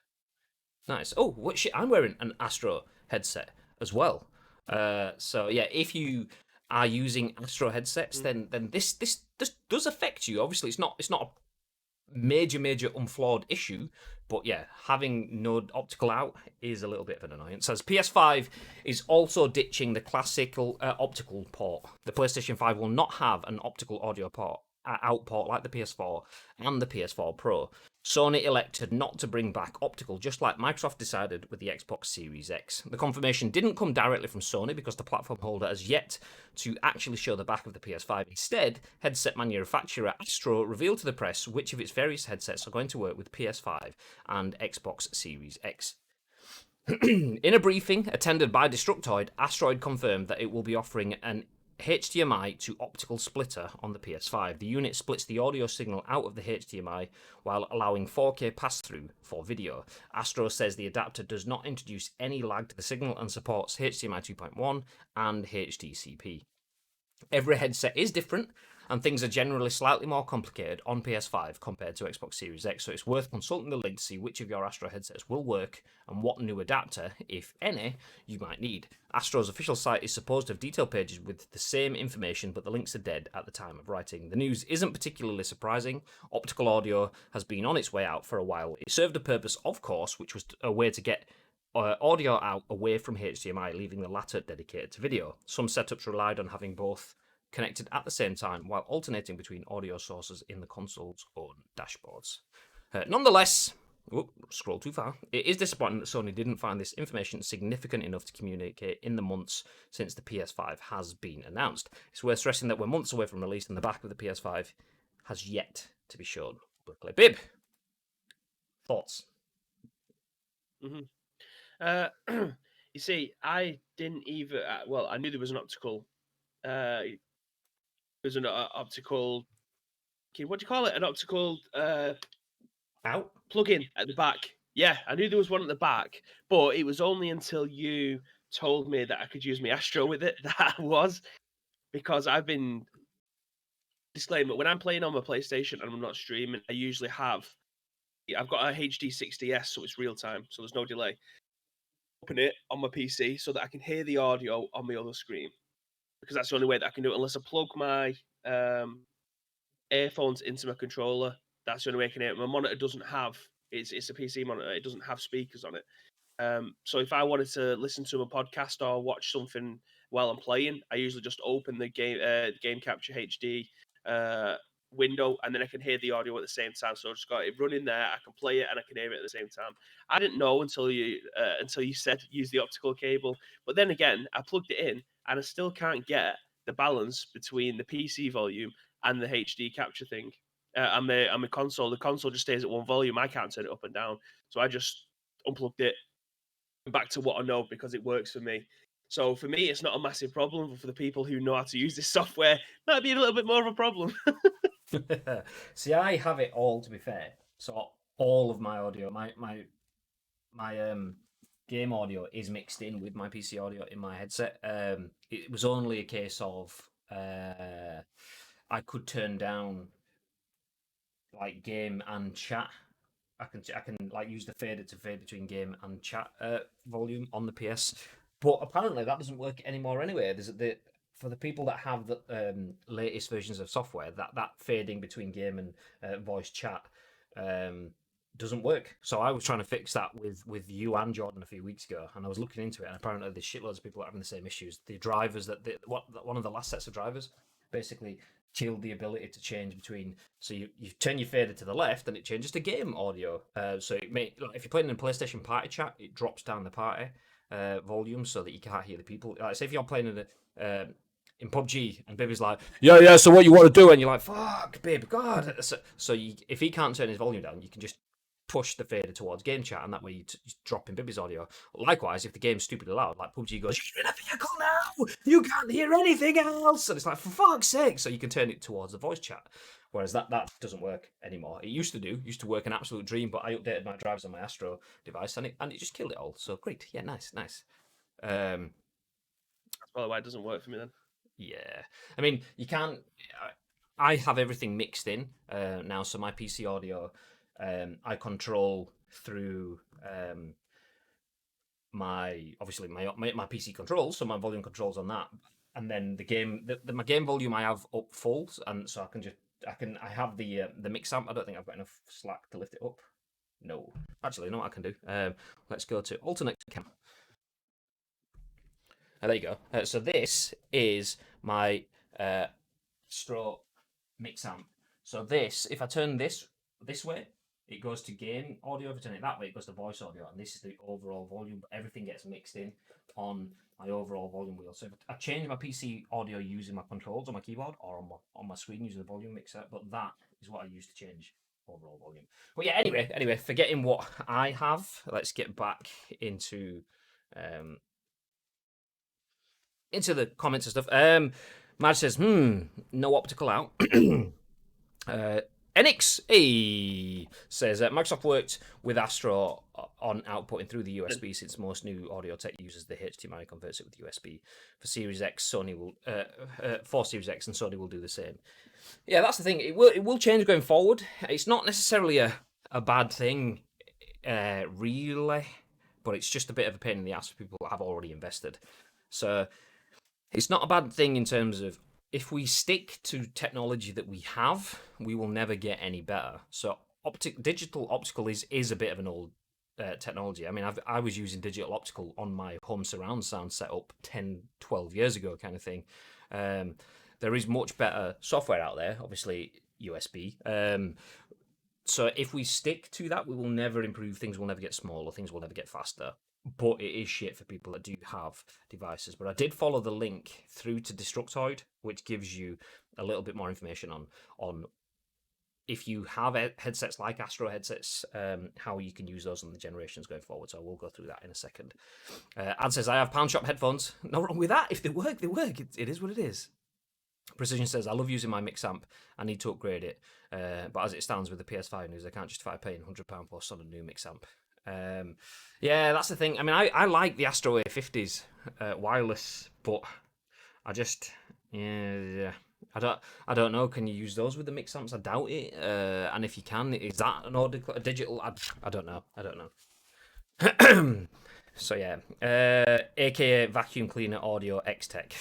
Nice. Oh, what shit, I'm wearing an Astro headset as well. So yeah, if you are using Astro headsets, then this does affect you. Obviously, it's not major unflawed issue. But yeah, having no optical out is a little bit of an annoyance. As PS5 is also ditching the classical optical port. The PlayStation 5 will not have an optical audio port out port like the PS4 and the PS4 Pro. Sony elected not to bring back optical, just like Microsoft decided with the Xbox Series X. The confirmation didn't come directly from Sony because the platform holder has yet to actually show the back of the PS5. Instead, headset manufacturer Astro revealed to the press which of its various headsets are going to work with PS5 and Xbox Series X. In a briefing attended by Destructoid, Asteroid confirmed that it will be offering an HDMI to optical splitter on the PS5. The unit splits the audio signal out of the HDMI while allowing 4K pass-through for video. Astro says the adapter does not introduce any lag to the signal and supports HDMI 2.1 and HDCP. Every headset is different, and things are generally slightly more complicated on PS5 compared to Xbox Series X, so it's worth consulting the link to see which of your Astro headsets will work and what new adapter, if any, you might need. Astro's official site is supposed to have detailed pages with the same information, but the links are dead at the time of writing. The news isn't particularly surprising. Optical audio has been on its way out for a while. It served a purpose, of course, which was a way to get audio out away from HDMI, leaving the latter dedicated to video. Some setups relied on having both connected at the same time while alternating between audio sources in the console's own dashboards. Nonetheless, scroll too far. It is disappointing that Sony didn't find this information significant enough to communicate in the months since the PS5 has been announced. It's worth stressing that we're months away from release and the back of the PS5 has yet to be shown publicly. Bib, thoughts? You see, I didn't even. Well, I knew there was an optical. There's an optical. What do you call it? An optical Out plug-in at the back. Yeah, I knew there was one at the back, but it was only until you told me that I could use my Astro with it that I was, because I've been. Disclaimer: when I'm playing on my PlayStation and I'm not streaming, I usually I've got a HD 60s, so it's real time, so there's no delay. Open it on my PC so that I can hear the audio on my other screen, because that's the only way that I can do it. Unless I plug my earphones into my controller, that's the only way I can hear it. My monitor doesn't have it's a PC monitor. It doesn't have speakers on it. So if I wanted to listen to a podcast or watch something while I'm playing, I usually just open the game capture HD window, and then I can hear the audio at the same time. So I just got it running there. I can play it and I can hear it at the same time. I didn't know until you said use the optical cable. But then again, I plugged it in and I still can't get the balance between the PC volume and the HD capture thing. And my console. The console just stays at one volume. I can't turn it up and down. So I just unplugged it back to what I know because it works for me. So for me, it's not a massive problem. But for the people who know how to use this software, that'd be a little bit more of a problem. See, I have it all, to be fair. So all of my audio, my game audio is mixed in with my PC audio in my headset. It was only a case of I could turn down like game and chat. I can like use the fader to fade between game and chat volume on the PS, but apparently that doesn't work anymore anyway. For the people that have the latest versions of software, that fading between game and voice chat doesn't work. So I was trying to fix that with you and Jordan a few weeks ago, and I was looking into it, and apparently there's shitloads of people that are having the same issues. The drivers one of the last sets of drivers basically killed the ability to change between. So you turn your fader to the left, and it changes to game audio. So if you're playing in a PlayStation party chat, it drops down the party volume so that you can't hear the people. Like, say if you're playing in PUBG, and Baby's like, yeah, so what you want to do? And you're like, fuck, babe, God. So if he can't turn his volume down, you can just push the fader towards game chat, and that way you drop in Bibby's audio. Likewise, if the game's stupidly loud, like PUBG goes, you're in a vehicle now, you can't hear anything else, and it's like, for fuck's sake, so you can turn it towards the voice chat. Whereas that doesn't work anymore. It used to work an absolute dream, but I updated my drivers on my Astro device, and it just killed it all. So great, yeah, nice. That's probably why it doesn't work for me then. Yeah, I mean, you can't. I have everything mixed in now, so my PC audio, I control through my PC controls, so my volume controls on that, and then the game, my game volume I have up full, and so I have the mix amp. I don't think I've got enough slack to lift it up. No, actually, no, I can do. Let's go to alternate cam. There you go. So this is my Astro mix amp. So this, if I turn this way, it goes to gain audio. If I turn it that way, it goes to voice audio, and this is the overall volume. But everything gets mixed in on my overall volume wheel. So if I change my PC audio using my controls on my keyboard or on my screen using the volume mixer, but that is what I use to change overall volume. But yeah, anyway, forgetting what I have, let's get back into the comments and stuff. Maher says, no optical out. Enix says Microsoft worked with Astro on outputting through the USB since most new audio tech uses the HDMI, converts it with USB. For Series X, Sony will for Series X, and Sony will do the same. Yeah, that's the thing. It will change going forward. It's not necessarily a bad thing, really, but it's just a bit of a pain in the ass for people that have already invested. So it's not a bad thing in terms of if we stick to technology that we have, we will never get any better. So digital optical is a bit of an old technology. I mean, I was using digital optical on my home surround sound setup 10, 12 years ago kind of thing. There is much better software out there, obviously USB. So if we stick to that, we will never improve. Things will never get smaller. Things will never get faster. But it is shit for people that do have devices. But I did follow the link through to Destructoid, which gives you a little bit more information on if you have headsets like Astro headsets, how you can use those on the generations going forward. So we'll go through that in a second. Ad says, I have Pound Shop headphones. No wrong with that. If they work, they work. It is what it is. Precision says, I love using my mix amp. I need to upgrade it. But as it stands with the PS5 news, I can't justify paying £100 plus on a new mix amp. Yeah, that's the thing. I mean, I like the Astro A50s wireless, but I just I don't know. Can you use those with the mix amps? I doubt it. And if you can, is that a digital? I don't know. So yeah, aka vacuum cleaner audio X Tech.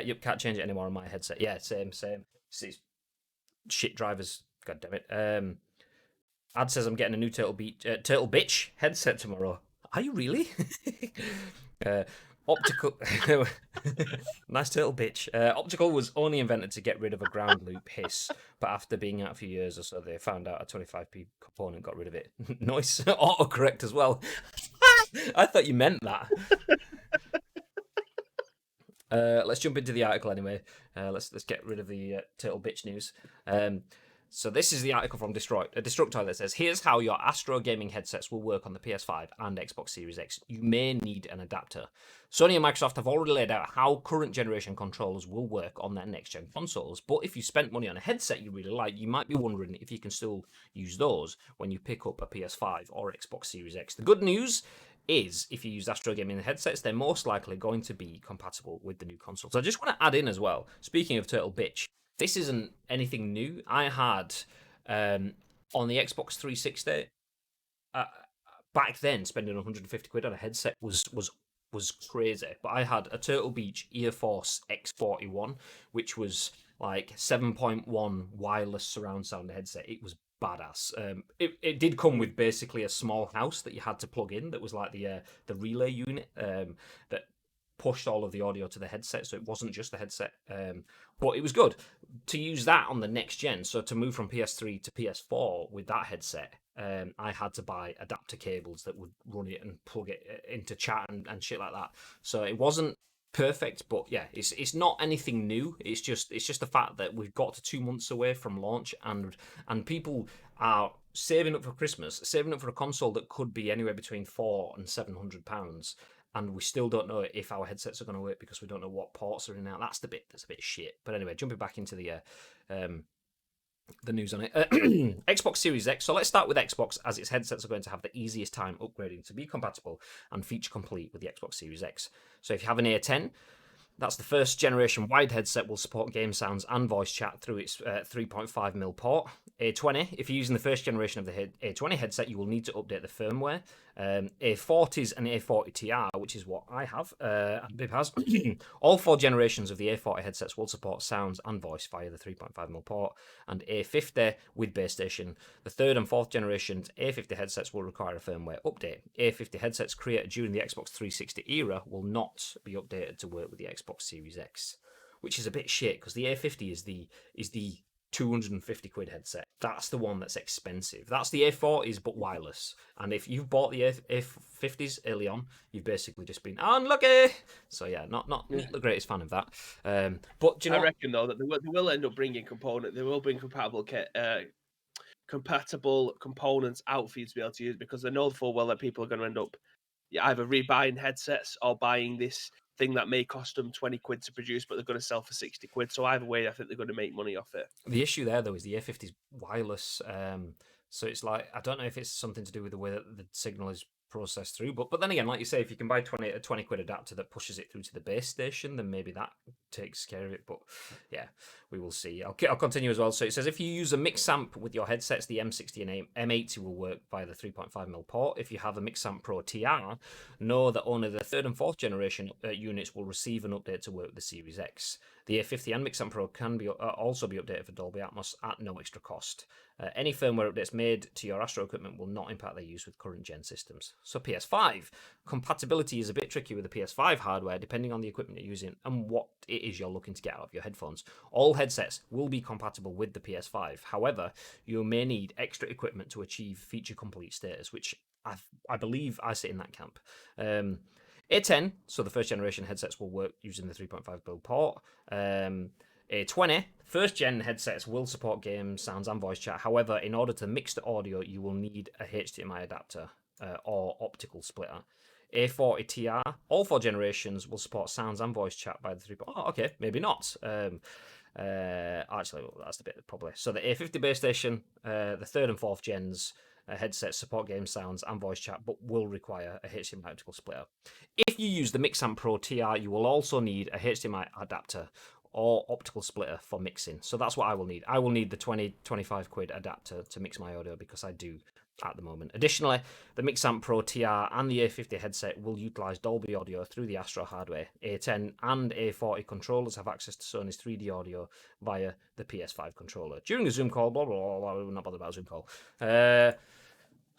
You can't change it anymore on my headset. Yeah, same. It's shit drivers. God damn it. Ad says I'm getting a new Turtle Bitch headset tomorrow. Are you really? Optical. Nice Turtle Bitch. Optical was only invented to get rid of a ground loop hiss, but after being out for years or so, they found out a 25p component got rid of it. Nice. Autocorrect as well. I thought you meant that. Let's jump into the article anyway. Let's get rid of the Turtle Bitch news. So this is the article from Destructoid that says, here's how your Astro gaming headsets will work on the PS5 and Xbox Series X. You may need an adapter. Sony and Microsoft have already laid out how current generation controllers will work on their next-gen consoles, but if you spent money on a headset you really like, you might be wondering if you can still use those when you pick up a PS5 or Xbox Series X. The good news is, if you use Astro gaming headsets, they're most likely going to be compatible with the new console. So I just want to add in as well, speaking of Turtle Bitch, this isn't anything new. I had, on the Xbox 360, back then, spending 150 quid on a headset was crazy. But I had a Turtle Beach Earforce X41, which was like 7.1 wireless surround sound headset. It was badass. It did come with basically a small house that you had to plug in that was like the relay unit that pushed all of the audio to the headset, so it wasn't just the headset, but it was good to use that on the next gen. So to move from PS3 to PS4 with that headset, I had to buy adapter cables that would run it and plug it into chat and shit like that. So it wasn't perfect, but yeah, it's not anything new. It's just the fact that we've got to 2 months away from launch, and people are saving up for Christmas, saving up for a console that could be anywhere between £400 and £700. And we still don't know if our headsets are going to work because we don't know what ports are in and out. That's a bit shit. But anyway, jumping back into the news on it. Xbox Series X. So let's start with Xbox, as its headsets are going to have the easiest time upgrading to be compatible and feature complete with the Xbox Series X. So if you have an A10, That's the first generation wide headset will support game sounds and voice chat through its 3.5mm port. A20, if you're using the first generation of the A20 headset, you will need to update the firmware. A40s and A40 Ti, which is what I have, and Bib has, all 4 generations of the A40 headsets will support sounds and voice via the 3.5mm port. And A50 with base station, the 3rd and 4th generations A50 headsets will require a firmware update. A50 headsets created during the Xbox 360 era will not be updated to work with the Xbox Series X, which is a bit shit because the A50 is the 250 quid headset. That's the one that's expensive. That's the A40s but wireless. And if you've bought the A50s early on, you've basically just been unlucky. So yeah, not the greatest fan of that. But do you know, I reckon though that they will end up bringing They will bring compatible components out for you to be able to use, because they know full well that people are going to end up either rebuying headsets or buying this thing that may cost them 20 quid to produce, but they're going to sell for 60 quid. So either way, I think they're going to make money off it. the issue there though is the A50 is wireless, so it's like I don't know if it's something to do with the way that the signal is processed through, but then again, like you say, if you can buy a 20 quid adapter that pushes it through to the base station, then maybe that takes care of it. But yeah, we will see. I'll continue as well. So it says if you use a mix amp with your headsets, the M60 and M80 will work via the 3.5mm port. If you have a mix amp Pro TR, know that only the 3rd and 4th generation units will receive an update to work with the Series X. The A50 and Mix Amp Pro can be also be updated for Dolby Atmos at no extra cost. Any firmware updates made to your Astro equipment will not impact their use with current gen systems. So PS5 compatibility is a bit tricky with the PS5 hardware, depending on the equipment you're using and what it is you're looking to get out of your headphones. All headsets will be compatible with the PS5. However, you may need extra equipment to achieve feature complete status, which I believe I sit in that camp. A10, so the first generation headsets will work using the 3.5mm port. A20, first gen headsets will support games, sounds, and voice chat. However, in order to mix the audio, you will need a HDMI adapter or optical splitter. A40 Ti, all 4 generations will support sounds and voice chat by the 3. Oh, okay, maybe not. Actually, that's the bit probably. So the A50 base station, the 3rd and 4th gens headsets support game sounds and voice chat, but will require a HDMI optical splitter. If you use the Mixamp Pro TR, you will also need a HDMI adapter or optical splitter for mixing. So that's what I will need. I will need the 20-25 quid adapter to mix my audio because I do at the moment. Additionally, the Mixamp Pro TR and the A50 headset will utilize Dolby Audio through the Astro hardware. A10 and A40 controllers have access to Sony's 3D audio via the PS5 controller. During a Zoom call, blah, blah, blah, blah, not bothered about a Zoom call.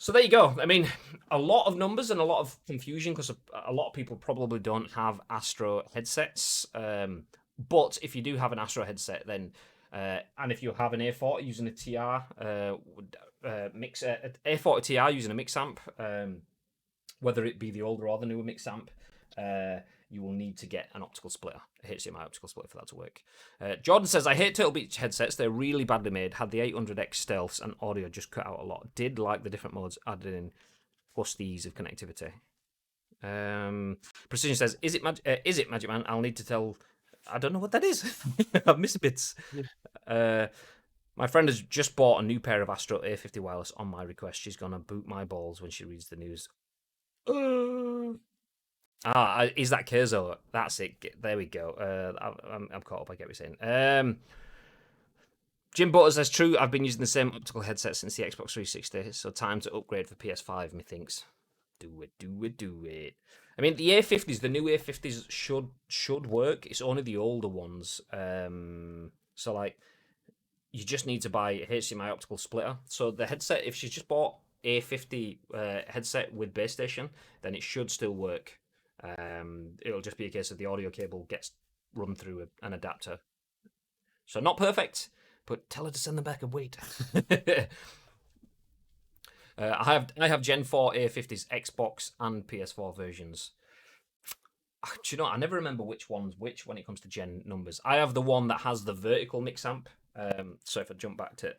So there you go. I mean, a lot of numbers and a lot of confusion because a lot of people probably don't have Astro headsets. But if you do have an Astro headset, then and if you have an A40 using a TR A40 TR using a mix amp, whether it be the older or the newer mix amp, you will need to get an optical splitter, a HDMI optical splitter for that to work. Jordan says, I hate Turtle Beach headsets. They're really badly made. Had the 800X stealths and audio just cut out a lot. Did like the different modes added in, plus the ease of connectivity. Precision says, is it Magic Man? I'll need to tell... I don't know what that is. I've missed bits. My friend has just bought a new pair of Astro A50 wireless on my request. She's going to boot my balls when she reads the news. Is that Kerzo? That's it. There we go. I'm caught up. I get what you're saying. Jim Butters says, true, I've been using the same optical headset since the Xbox 360, so time to upgrade for PS5, methinks. Do it. I mean, the A50s, the new A50s should work. It's only the older ones. So, like, you just need to buy a HDMI optical splitter. So the headset, if she's just bought A50 headset with base station, then it should still work. It'll just be a case of the audio cable gets run through an adapter. So not perfect, but tell her to send them back and wait. I have Gen 4 A50s, Xbox and PS4 versions. Do you know, I never remember which one's which when it comes to gen numbers. I have the one that has the vertical mix amp. So if I jump back to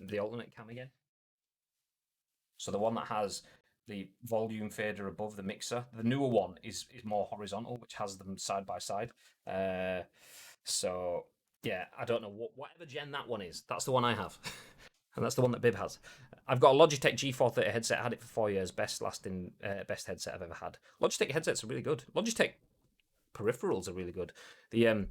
the alternate cam again. So the one that has the volume fader above the mixer. The newer one is more horizontal, which has them side by side. So yeah, I don't know whatever gen that one is. That's the one I have. And that's the one that Bib has. I've got a Logitech G430 headset. I had it for 4 years. Best headset I've ever had. Logitech headsets are really good. Logitech peripherals are really good. The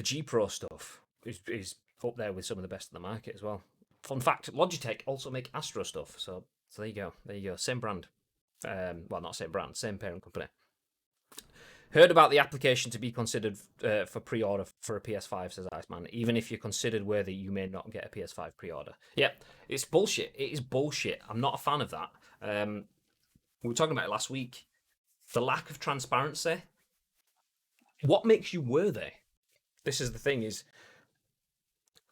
G Pro stuff is up there with some of the best in the market as well. Fun fact: Logitech also make Astro stuff. So there you go. There you go. Same brand. Well, not same brand, same parent company. Heard about the application to be considered for pre-order for a PS5, says Iceman. Even if you're considered worthy, you may not get a PS5 pre-order. Yeah, it's bullshit. It is bullshit. I'm not a fan of that. We were talking about it last week. The lack of transparency. What makes you worthy? This is the thing, is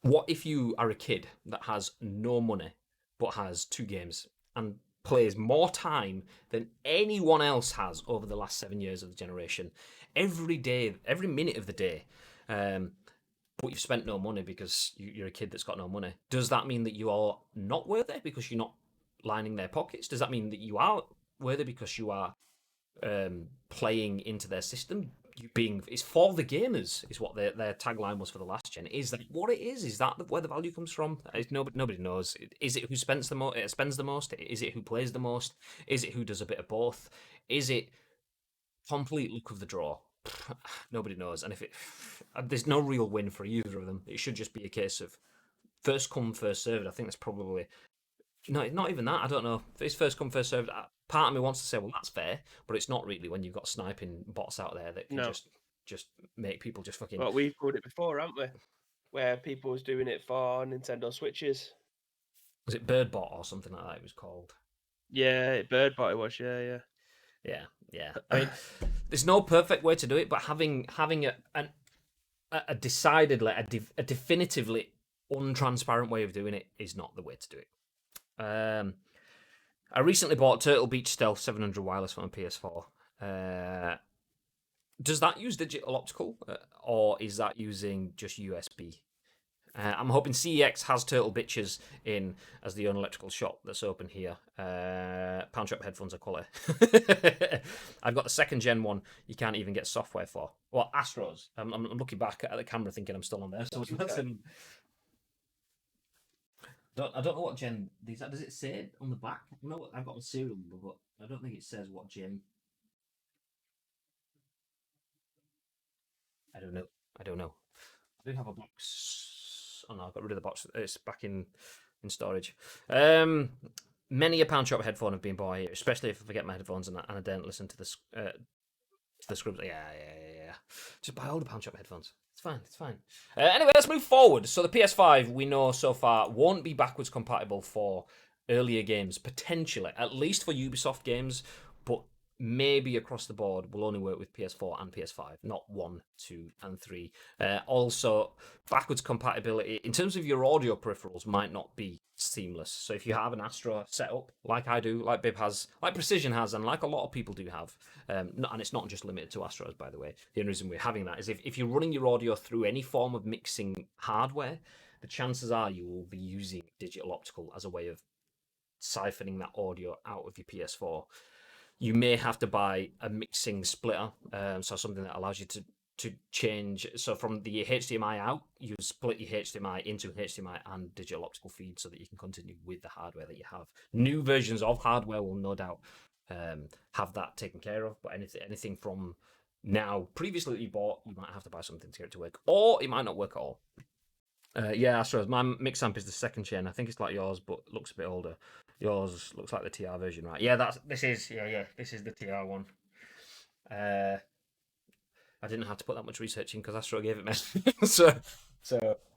what if you are a kid that has no money but has 2 games and plays more time than anyone else has over the last 7 years of the generation, every day, every minute of the day, but you've spent no money because you're a kid that's got no money? Does that mean that you are not worthy because you're not lining their pockets? Does that mean that you are worthy because you are playing into their system? It's for the gamers, is what their tagline was for the last gen. Is that what it is? Is that where the value comes from? Nobody knows. Is it who spends the most? Is it who plays the most? Is it who does a bit of both? Is it complete luck of the draw? Nobody knows. And there's no real win for either of them. It should just be a case of first come, first served. I think that's probably no, not even that. I don't know. If it's first come, first served, part of me wants to say, well, that's fair, but it's not really when you've got sniping bots out there that can just make people just fucking... Well, we've called it before, haven't we? Where people was doing it for Nintendo Switches. Was it Birdbot or something like that it was called? Yeah, Birdbot it was, yeah. Yeah. I mean, there's no perfect way to do it, but having a decidedly, a definitively untransparent way of doing it is not the way to do it. I recently bought Turtle Beach Stealth 700 wireless for my PS4. Does that use digital optical, or is that using just USB? I'm hoping CEX has Turtle Bitches in as the only electrical shop that's open here. Pound Shop headphones are quality. I've got the 2nd gen one you can't even get software for. Well, Astros. I'm looking back at the camera thinking I'm still on there. So I don't know what gen these are. Does it say on the back? I know I've got a serial number, but I don't think it says what gen. I don't know. I do have a box. Oh no, I got rid of the box. It's back in storage. Many a Pound Shop headphone have been bought here, especially if I forget my headphones and I don't listen to the scribs. Yeah. Just buy all the Pound Shop headphones. It's fine. Anyway, let's move forward. So the PS5, we know so far, won't be backwards compatible for earlier games, potentially, at least for Ubisoft games, but maybe across the board will only work with PS4 and PS5, not 1, 2, and 3. Also, backwards compatibility, in terms of your audio peripherals, might not be seamless. So if you have an Astro set up, like I do, like Bib has, like Precision has, and like a lot of people do have, and it's not just limited to Astros, by the way. The only reason we're having that is if you're running your audio through any form of mixing hardware, the chances are you will be using digital optical as a way of siphoning that audio out of your PS4. You may have to buy a mixing splitter, so something that allows you to change. So from the HDMI out, you split your HDMI into HDMI and digital optical feed so that you can continue with the hardware that you have. New versions of hardware will no doubt have that taken care of, but anything from now, previously that you bought, you might have to buy something to get it to work, or it might not work at all. Yeah, Astros, my mix amp is the 2nd gen. I think it's like yours, but looks a bit older. Yours looks like the TR version, right? Yeah, this is the TR one. I didn't have to put that much research in because Astro gave it me. so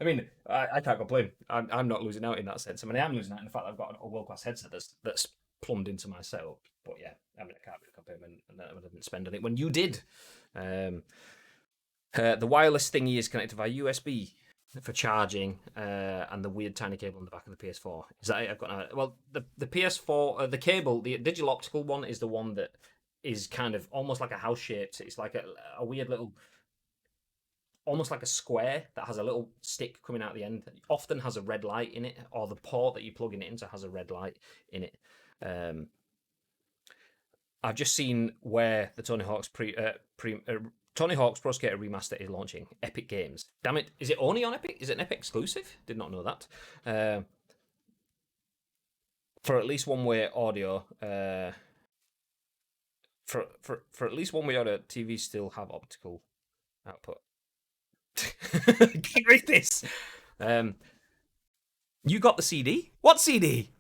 I mean, I can't complain. I'm not losing out in that sense. I mean, I am losing out in the fact that I've got a world class headset that's plumbed into my setup. But yeah, I mean, I can't really complain and I didn't spend on it when you did. The wireless thingy is connected via USB for charging, and the weird tiny cable on the back of the PS4. Is that it? I've got the PS4, the cable, the digital optical one is the one that is kind of almost like a house shaped. It's like a weird little, almost like a square that has a little stick coming out the end. It often has a red light in it, or the port that you're plugging it into has a red light in it. I've just seen where the Tony Hawk's Tony Hawk's Pro Skater Remaster is launching. Epic Games. Damn it. Is it only on Epic? Is it an Epic exclusive? Did not know that. For at least one-way audio, for at least one way or other, TVs still have optical output. Can't read this. You got the CD? What CD?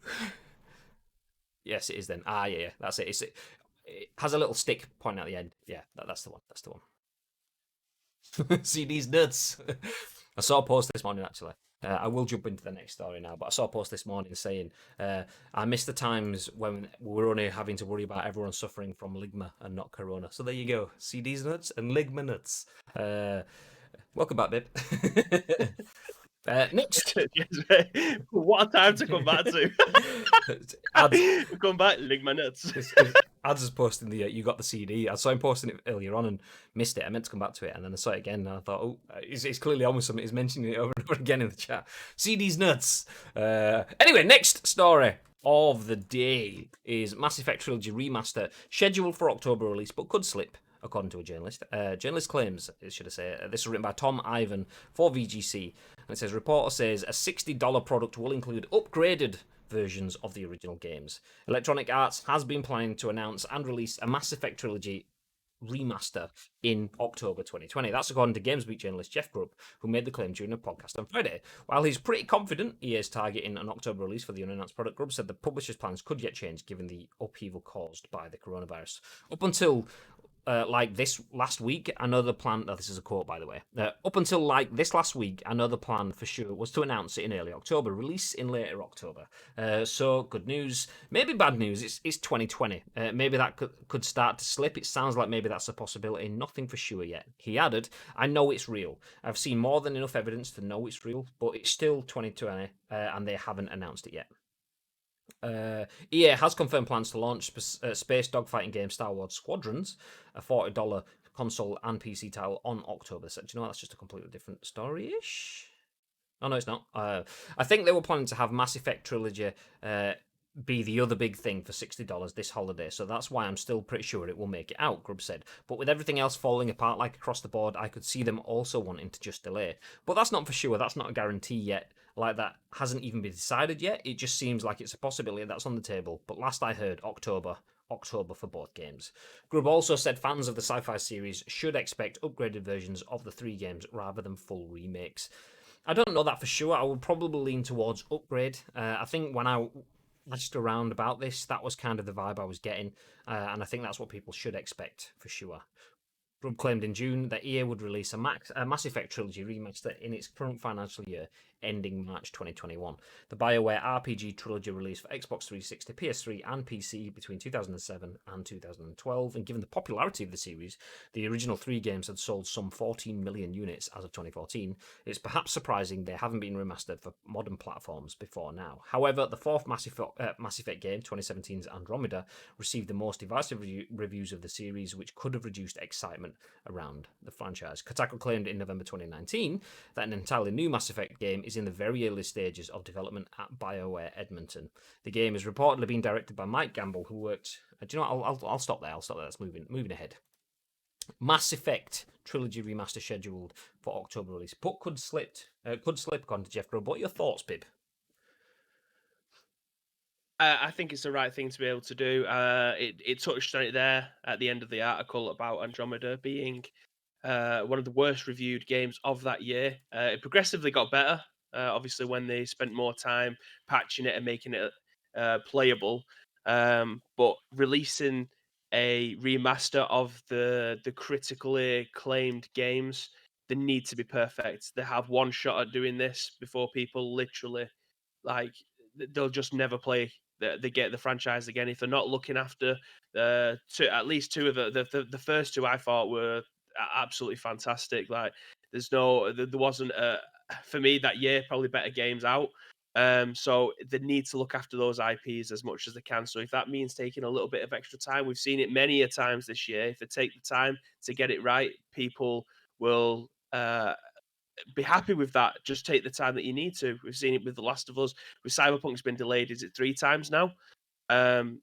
Yes, it is then. Yeah, that's it. It has a little stick pointing at the end. Yeah, that's the one. That's the one. CD's nuts. I saw a post this morning, actually. I will jump into the next story now, but I saw a post this morning saying, I miss the times when we were only having to worry about everyone suffering from ligma and not corona. So there you go. CD's nuts and ligma nuts. Welcome back, babe. Next. What a time to come back to. Ads. Come back, lick my nuts. Ads is posting the you got the CD. I saw him posting it earlier on and missed it. I meant to come back to it, and then I saw it again, and I thought, oh, it's clearly almost something. He's mentioning it over and over again in the chat. CD's nuts. Anyway, next story of the day is Mass Effect Trilogy Remaster, scheduled for October release, but could slip, according to a journalist. Journalist claims, should I say, this was written by Tom Ivan for VGC, and it says, reporter says a $60 product will include upgraded versions of the original games. Electronic Arts has been planning to announce and release a Mass Effect Trilogy remaster in October 2020. That's according to GamesBeat journalist Jeff Grubb, who made the claim during a podcast on Friday. While he's pretty confident EA is targeting an October release for the unannounced product, Grubb said the publisher's plans could yet change given the upheaval caused by the coronavirus. Up until like this last week, another plan. Oh, this is a quote, by the way. Up until like this last week, another plan for sure was to announce it in early October, release in later October. So good news, maybe bad news. It's 2020. Maybe that could start to slip. It sounds like maybe that's a possibility. Nothing for sure yet. He added, "I know it's real. I've seen more than enough evidence to know it's real, but it's still 2020, and they haven't announced it yet." EA has confirmed plans to launch space dogfighting game Star Wars Squadrons, a $40 console and PC title, on October. So, do you know what? That's just a completely different story-ish? Oh, no, it's not. I think they were planning to have Mass Effect Trilogy be the other big thing for $60 this holiday, so that's why I'm still pretty sure it will make it out, Grubb said. But with everything else falling apart like across the board, I could see them also wanting to just delay. But that's not for sure. That's not a guarantee yet. Like, that hasn't even been decided yet. It just seems like it's a possibility that's on the table. But last I heard, October for both games. Grubb also said fans of the sci-fi series should expect upgraded versions of the 3 games rather than full remakes. I don't know that for sure. I would probably lean towards upgrade. I think when I asked around about this, that was kind of the vibe I was getting, and I think that's what people should expect for sure. Grubb claimed in June that EA would release a Mass Effect Trilogy remaster in its current financial year, ending March 2021. The BioWare RPG Trilogy released for Xbox 360, PS3, and PC between 2007 and 2012, and given the popularity of the series, the original 3 games had sold some 14 million units as of 2014. It's perhaps surprising they haven't been remastered for modern platforms before now. However, the 4th Mass Effect game, 2017's Andromeda, received the most divisive reviews of the series, which could have reduced excitement around the franchise. Kotaku claimed in November 2019 that an entirely new Mass Effect game is in the very early stages of development at BioWare Edmonton. The game is reportedly being directed by Mike Gamble, who worked... do you know what? I'll stop there. That's moving ahead. Mass Effect Trilogy remaster scheduled for October release, but could slip according to Jeff Grubb. What are your thoughts, Bib? I think it's the right thing to be able to do. It touched on it there at the end of the article about Andromeda being one of the worst reviewed games of that year. It progressively got better, obviously, when they spent more time patching it and making it playable. But releasing a remaster of the critically acclaimed games, they need to be perfect. They have one shot at doing this before people literally, like, they'll just never play the franchise again if they're not looking after at least 2 of the first 2 I thought were absolutely fantastic. Like, there wasn't for me that year probably better games out. So they need to look after those IPs as much as they can. So if that means taking a little bit of extra time, we've seen it many a times this year. If they take the time to get it right, people will be happy with that. Just take the time that you need to. We've seen it with The Last of Us. With Cyberpunk's been delayed, is it 3 times now?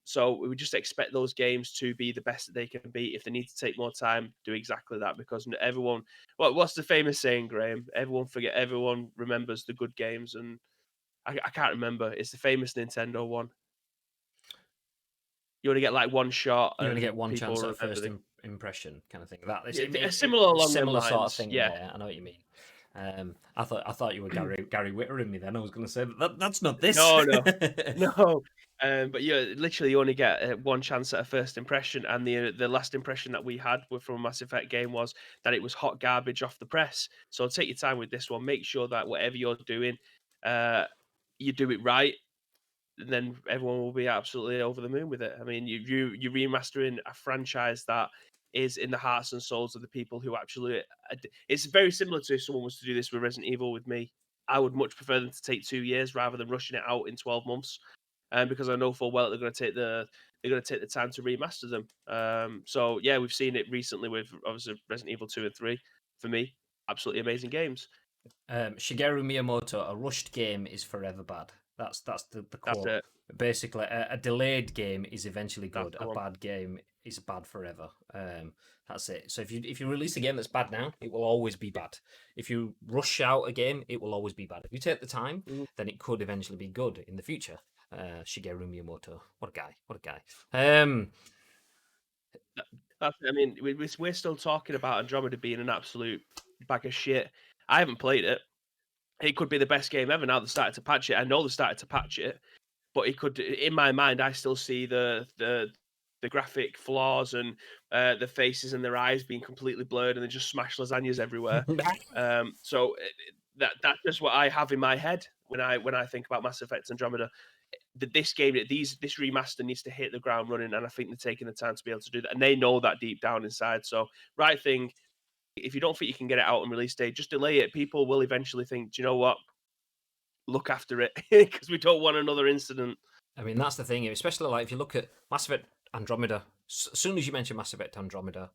So we would just expect those games to be the best that they can be. If they need to take more time, do exactly that, because everyone... what's the famous saying, Graham? Everyone remembers the good games, and I can't remember. It's the famous Nintendo one. you only get like one shot. You only and get one people chance at a remember first impression, kind of thing. That Yeah, similar along them similar sort of lines, thing. yeah. Yeah, I know what you mean. I thought you were Gary Wittering me. Then I was going to say that's not this. No, no. But literally, you only get one chance at a first impression, and the last impression that we had from a Mass Effect game was that it was hot garbage off the press. So take your time with this one. Make sure that whatever you're doing, you do it right, and then everyone will be absolutely over the moon with it. I mean, you're remastering a franchise that is in the hearts and souls of the people who actually. It's very similar to if someone was to do this with Resident Evil with me. I would much prefer them to take 2 years rather than rushing it out in 12 months, because I know full well that they're going to take the time to remaster them. So yeah, we've seen it recently with obviously Resident Evil 2 and 3. For me, absolutely amazing games. Shigeru Miyamoto, a rushed game is forever bad. That's the That's quote. it. Basically, a delayed game is eventually That's good. the A one. bad game is bad forever. That's it. So if you release a game that's bad now, it will always be bad. If you rush out a game, it will always be bad. If you take the time, then it could eventually be good in the future. Shigeru Miyamoto, what a guy! What a guy! That's, I mean, we're still talking about Andromeda being an absolute bag of shit. I haven't played it. It could be the best game ever. Now they started to patch it. I know they started to patch it, but it could. In my mind, I still see the graphic flaws and the faces and their eyes being completely blurred, and they just smash lasagnas everywhere. So that's just what I have in my head when I think about Mass Effect Andromeda. This game, this remaster needs to hit the ground running, and I think they're taking the time to be able to do that, and they know that deep down inside. So, right thing. If you don't think you can get it out on release day, just delay it. People will eventually think, do you know what? Look after it, because we don't want another incident. I mean, that's the thing, especially like if you look at Mass Effect Andromeda. As soon as you mention Mass Effect Andromeda,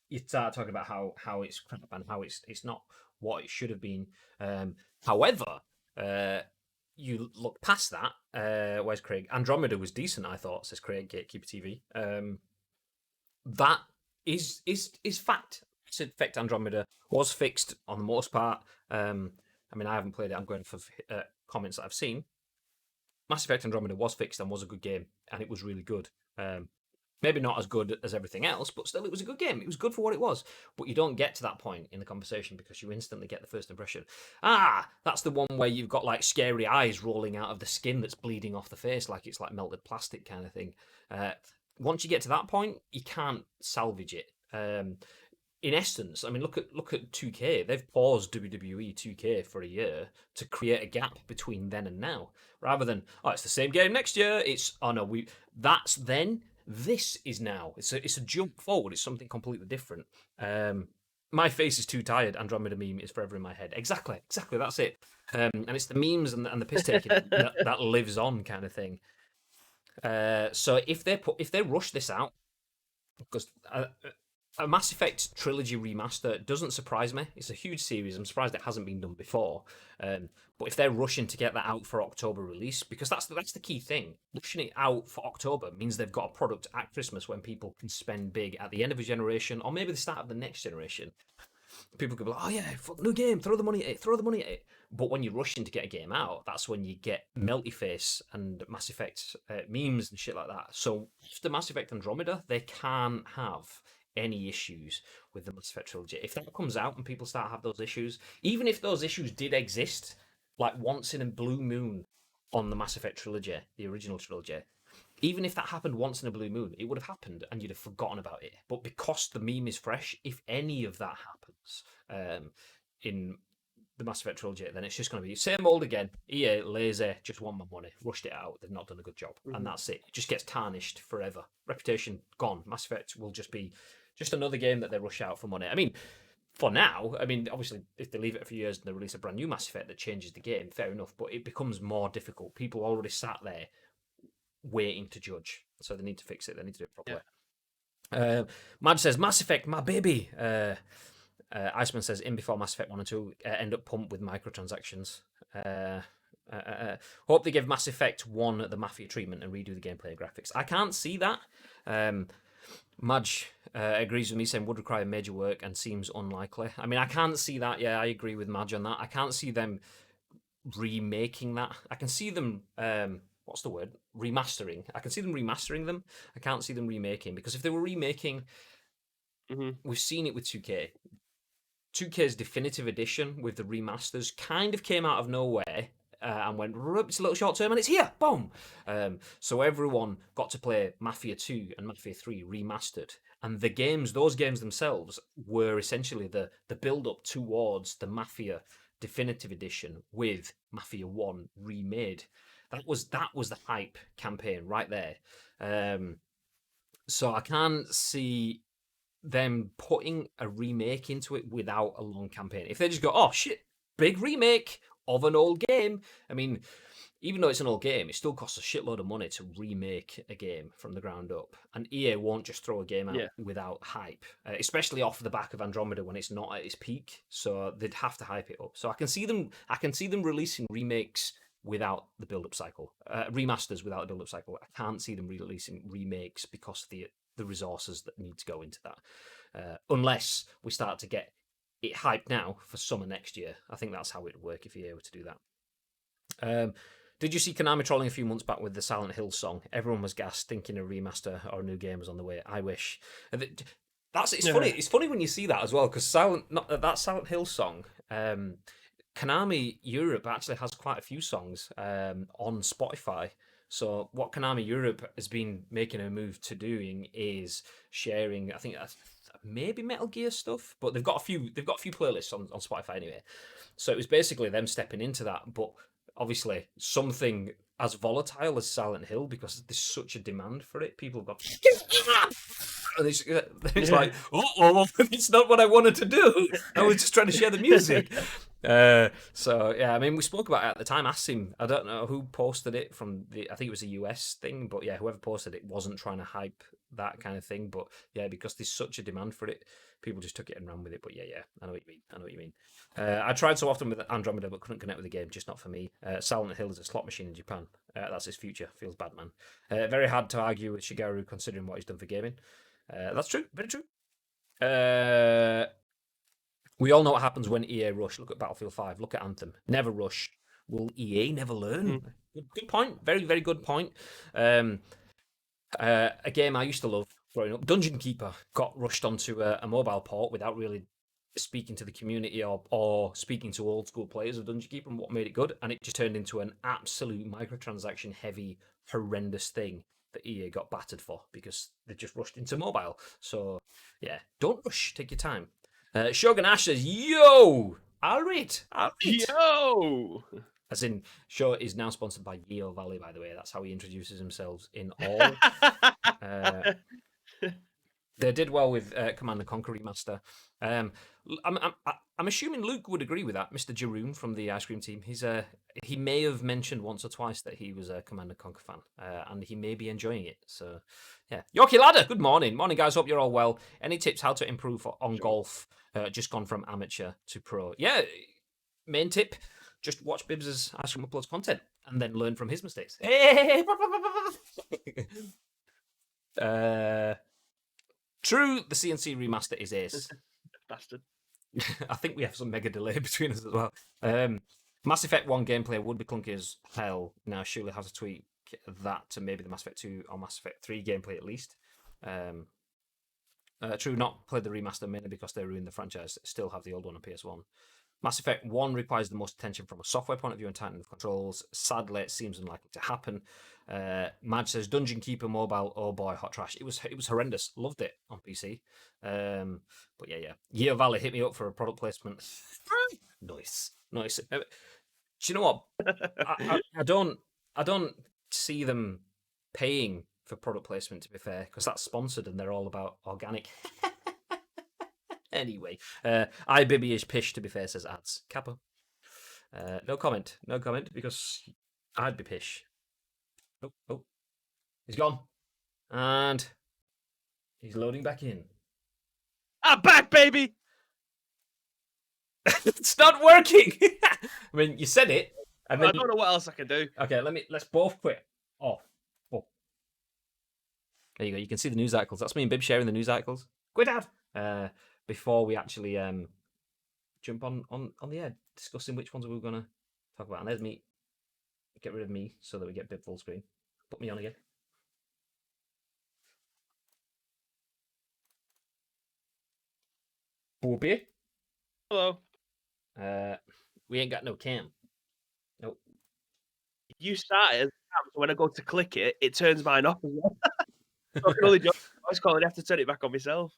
you start talking about how it's crap and how it's not what it should have been. However, you look past that. Where's Craig? Andromeda was decent, I thought, says Craig, Gatekeeper TV. That is fact. Mass Effect Andromeda was fixed on the most part. I mean, I haven't played it. I'm going for comments that I've seen. Mass Effect Andromeda was fixed and was a good game, and it was really good. Maybe not as good as everything else, but still, it was a good game. It was good for what it was. But you don't get to that point in the conversation because you instantly get the first impression. That's the one where you've got like scary eyes rolling out of the skin that's bleeding off the face, like it's like melted plastic kind of thing. Once you get to that point, you can't salvage it. In essence, I mean, look at 2K. They've paused WWE 2K for a year to create a gap between then and now, rather than it's the same game next year. It's that's then. This is now. It's a jump forward. It's something completely different. My face is too tired. Andromeda meme is forever in my head. Exactly. That's it. And it's the memes and the piss taking that lives on, kind of thing. So if they rush this out, because a Mass Effect trilogy remaster doesn't surprise me. It's a huge series. I'm surprised it hasn't been done before. But if they're rushing to get that out for October release, because that's the key thing. Rushing it out for October means they've got a product at Christmas when people can spend big at the end of a generation, or maybe the start of the next generation. People could be like, oh yeah, new game, throw the money at it. But when you're rushing to get a game out, that's when you get Melty Face and Mass Effect memes and shit like that. So after Mass Effect Andromeda, they can't have any issues with the Mass Effect trilogy. If that comes out and people start to have those issues, even if those issues did exist, like once in a blue moon on the Mass Effect trilogy, the original trilogy, even if that happened once in a blue moon, it would have happened and you'd have forgotten about it. But because the meme is fresh, if any of that happens in the Mass Effect trilogy, then it's just going to be same old again. EA, lazy, just want my money, rushed it out, they've not done a good job. And that's it. It just gets tarnished forever. Reputation gone. Mass Effect will just be just another game that they rush out for money. I mean, for now, obviously, if they leave it a few years and they release a brand new Mass Effect that changes the game, fair enough, but it becomes more difficult. People already sat there waiting to judge, so they need to fix it. They need to do it properly. Yeah. Madge says, Mass Effect, my baby. Iceman says, in before Mass Effect 1 and 2 end up pumped with microtransactions. Hope they give Mass Effect 1 the Mafia treatment and redo the gameplay and graphics. I can't see that. Madge agrees with me, saying would require major work and seems unlikely. I mean, I can't see that. Yeah, I agree with Madge on that. I can't see them remaking that. I can see them. what's the word? Remastering. I can see them remastering them. I can't see them remaking, because if they were remaking, we've seen it with 2K. 2K's definitive edition with the remasters kind of came out of nowhere and went, it's a little short term and it's here, boom. So everyone got to play Mafia 2 and Mafia 3 remastered. And those games themselves were essentially the build up towards the Mafia definitive edition with Mafia 1 remade. That was the hype campaign right there. So I can't see them putting a remake into it without a long campaign. If they just go, oh shit, big remake of an old game. I mean, even though it's an old game, it still costs a shitload of money to remake a game from the ground up. And EA won't just throw a game out without hype, especially off the back of Andromeda when it's not at its peak. So they'd have to hype it up. So I can see them releasing remakes without the build-up cycle, remasters without the build-up cycle. I can't see them releasing remakes because of the resources that need to go into that, unless we start to get it hyped now for summer next year. I think that's how it would work if you were to do that. Did you see Konami trolling a few months back with the Silent Hill song? Everyone was gassed, thinking a remaster or a new game was on the way. I wish. Funny. It's funny when you see that as well, because that Silent Hill song. Konami Europe actually has quite a few songs on Spotify. So what Konami Europe has been making a move to doing is sharing, I think that's maybe Metal Gear stuff, but they've got a few playlists on Spotify anyway. So it was basically them stepping into that, but obviously something as volatile as Silent Hill, because there's such a demand for it. People have got and it's like, it's not what I wanted to do. I was just trying to share the music. So yeah, I mean, we spoke about it at the time. Asim, I don't know who posted it from I think it was a US thing, but yeah, whoever posted it wasn't trying to hype that kind of thing. But yeah, because there's such a demand for it, people just took it and ran with it. But yeah, I know what you mean. I tried so often with Andromeda, but couldn't connect with the game. Just not for me. Silent Hill is a slot machine in Japan. That's his future. Feels bad, man. Very hard to argue with Shigeru considering what he's done for gaming. That's true. Very true. We all know what happens when EA rush. Look at Battlefield 5. Look at Anthem. Never rush. Will EA never learn? Good point. Very, very good point. A game I used to love growing up, Dungeon Keeper, got rushed onto a mobile port without really speaking to the community or speaking to old school players of Dungeon Keeper and what made it good. And it just turned into an absolute microtransaction heavy, horrendous thing that EA got battered for because they just rushed into mobile. So yeah, don't rush. Take your time. Shogun Ash says, yo! Alright. Yo! As in, Show is now sponsored by Yeo Valley, by the way. That's how he introduces himself in all. They did well with Command & Conquer Remaster. I'm assuming Luke would agree with that, Mr. Jeroen from the ice cream team. He may have mentioned once or twice that he was a Command & Conquer fan, and he may be enjoying it. So, yeah. Yorkie Ladder, good morning. Morning, guys. Hope you're all well. Any tips how to improve on golf? Just gone from amateur to pro. Yeah, main tip, just watch Bibbs' Ice Cream Uploads content and then learn from his mistakes. Hey! True, the CNC remaster is ace. Bastard. I think we have some mega delay between us as well. Mass Effect 1 gameplay would be clunky as hell. Now, surely has to tweak that to maybe the Mass Effect 2 or Mass Effect 3 gameplay at least. True, not played the remaster mainly because they ruined the franchise. Still have the old one on PS1. Mass Effect 1 requires the most attention from a software point of view and tightening of controls. Sadly, it seems unlikely to happen. Madge says, Dungeon Keeper Mobile, oh boy, hot trash. It was horrendous. Loved it on PC. But yeah. Yeo Valley hit me up for a product placement. Nice. Do you know what? I don't see them paying for product placement, to be fair, because that's sponsored and they're all about organic. Anyway, iBibby is pish, to be fair, says ads. Kappa. No comment, because I'd be pish. Oh, he's gone. And he's loading back in. I'm back, baby! It's not working! I mean, you said it. And then I don't know what else I can do. Okay, let's both quit. Off. Oh. There you go, you can see the news articles. That's me and Bib sharing the news articles. Quit Dad! Before we actually jump on the air, discussing which ones we were going to talk about. And there's me get rid of me so that we get bit full screen. Put me on again. Whoopie. Hello. We ain't got no cam. Nope. You started, so when I go to click it, it turns mine off as well. So I can only join voice call and have to turn it back on myself.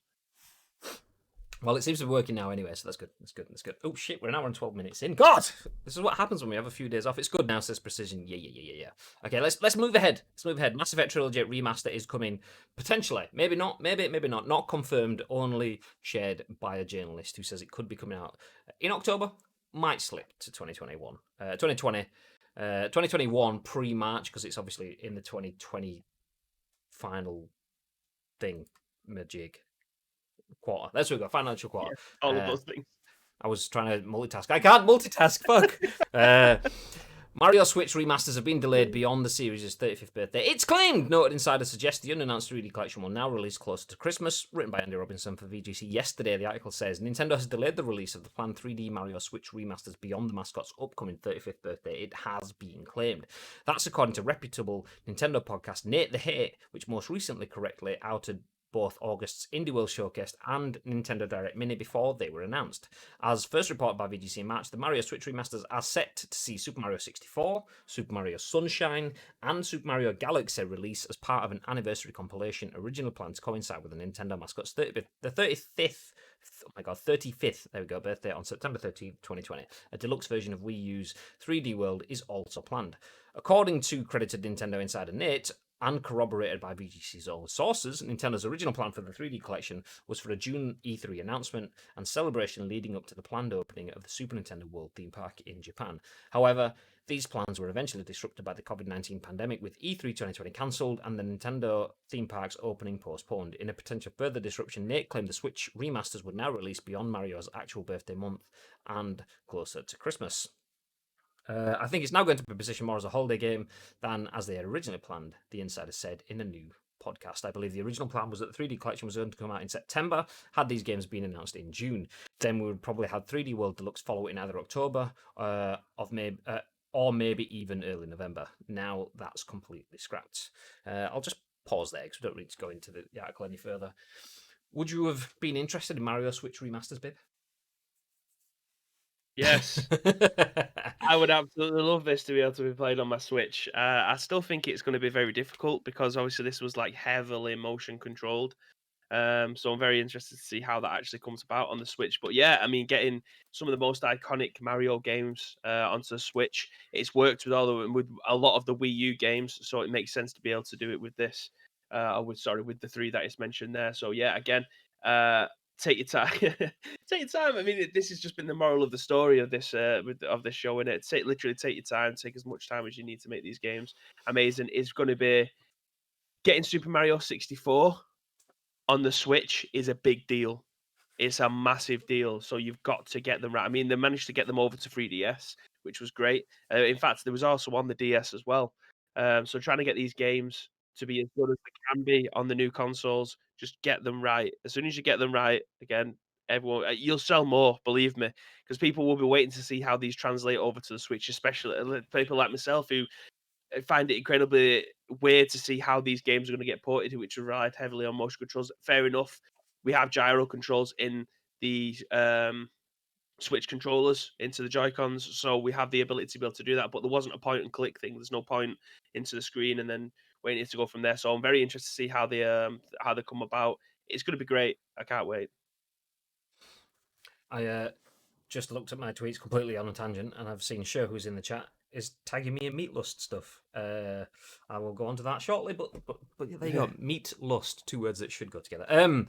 Well, it seems to be working now anyway, so that's good. That's good. That's good. Oh shit, we're an hour and 12 minutes in. God, this is what happens when we have a few days off. It's good now, says Precision. Yeah. Okay, let's move ahead. Let's move ahead. Mass Effect Trilogy remaster is coming potentially. Maybe not. Maybe not. Not confirmed. Only shared by a journalist who says it could be coming out in October. Might slip to 2021. 2021 pre-March because it's obviously in the 2020 final thing majig. Quarter. There we go. Financial quarter. Yeah, all of those things. I was trying to multitask. I can't multitask. Fuck. Mario Switch remasters have been delayed beyond the series' 35th birthday. It's claimed, noted Insider suggests the unannounced 3D collection will now release closer to Christmas. Written by Andy Robinson for VGC yesterday, the article says Nintendo has delayed the release of the planned 3D Mario Switch remasters beyond the mascot's upcoming 35th birthday. It has been claimed. That's according to reputable Nintendo podcast Nate the Hate, which most recently correctly outed both August's Indie World Showcase and Nintendo Direct Mini before they were announced. As first reported by VGC in March, the Mario Switch remasters are set to see Super Mario 64, Super Mario Sunshine, and Super Mario Galaxy release as part of an anniversary compilation originally planned to coincide with the Nintendo mascot's 35th birthday on September 13th, 2020. A deluxe version of Wii U's 3D World is also planned. According to credited Nintendo insider Nate, and corroborated by VGC's own sources, Nintendo's original plan for the 3D collection was for a June E3 announcement and celebration leading up to the planned opening of the Super Nintendo World theme park in Japan. However, these plans were eventually disrupted by the COVID-19 pandemic, with E3 2020 cancelled and the Nintendo theme park's opening postponed. In a potential further disruption, Nate claimed the Switch remasters would now release beyond Mario's actual birthday month and closer to Christmas. I think it's now going to be positioned more as a holiday game than as they had originally planned, the insider said in a new podcast. I believe the original plan was that the 3D collection was going to come out in September, had these games been announced in June. Then we would probably have 3D World Deluxe follow in either October or maybe even early November. Now that's completely scrapped. I'll just pause there because we don't need to go into the article any further. Would you have been interested in Mario Switch remasters, Bib? Yes. I would absolutely love this to be able to be played on my Switch. I still think it's going to be very difficult because obviously this was like heavily motion controlled. So I'm very interested to see how that actually comes about on the Switch. But yeah, I mean, getting some of the most iconic Mario games onto the Switch, it's worked with with a lot of the Wii U games, so it makes sense to be able to do it with this. With the three that is mentioned there. So yeah, again, take your time. Take your time. I mean, this has just been the moral of the story of this of this show, and it literally take your time, take as much time as you need to make these games amazing. It's going to be getting Super Mario 64 on the Switch is a big deal. It's a massive deal. So you've got to get them right. I mean, they managed to get them over to 3DS, which was great. In fact, there was also on the DS as well. So trying to get these games to be as good as they can be on the new consoles, just get them right. As soon as you get them right, again, everyone you'll sell more, believe me, because people will be waiting to see how these translate over to the Switch, especially people like myself who find it incredibly weird to see how these games are going to get ported, which relied heavily on motion controls. Fair enough. We have gyro controls in the Switch controllers into the Joy-Cons, so we have the ability to be able to do that. But there wasn't a point and click thing. There's no point into the screen and then waiting to go from there. So I'm very interested to see how they come about. It's going to be great. I can't wait. I just looked at my tweets completely on a tangent, and I've seen Sher, who's in the chat, is tagging me in meat lust stuff. I will go on to that shortly, but there you go. Meat lust, two words that should go together.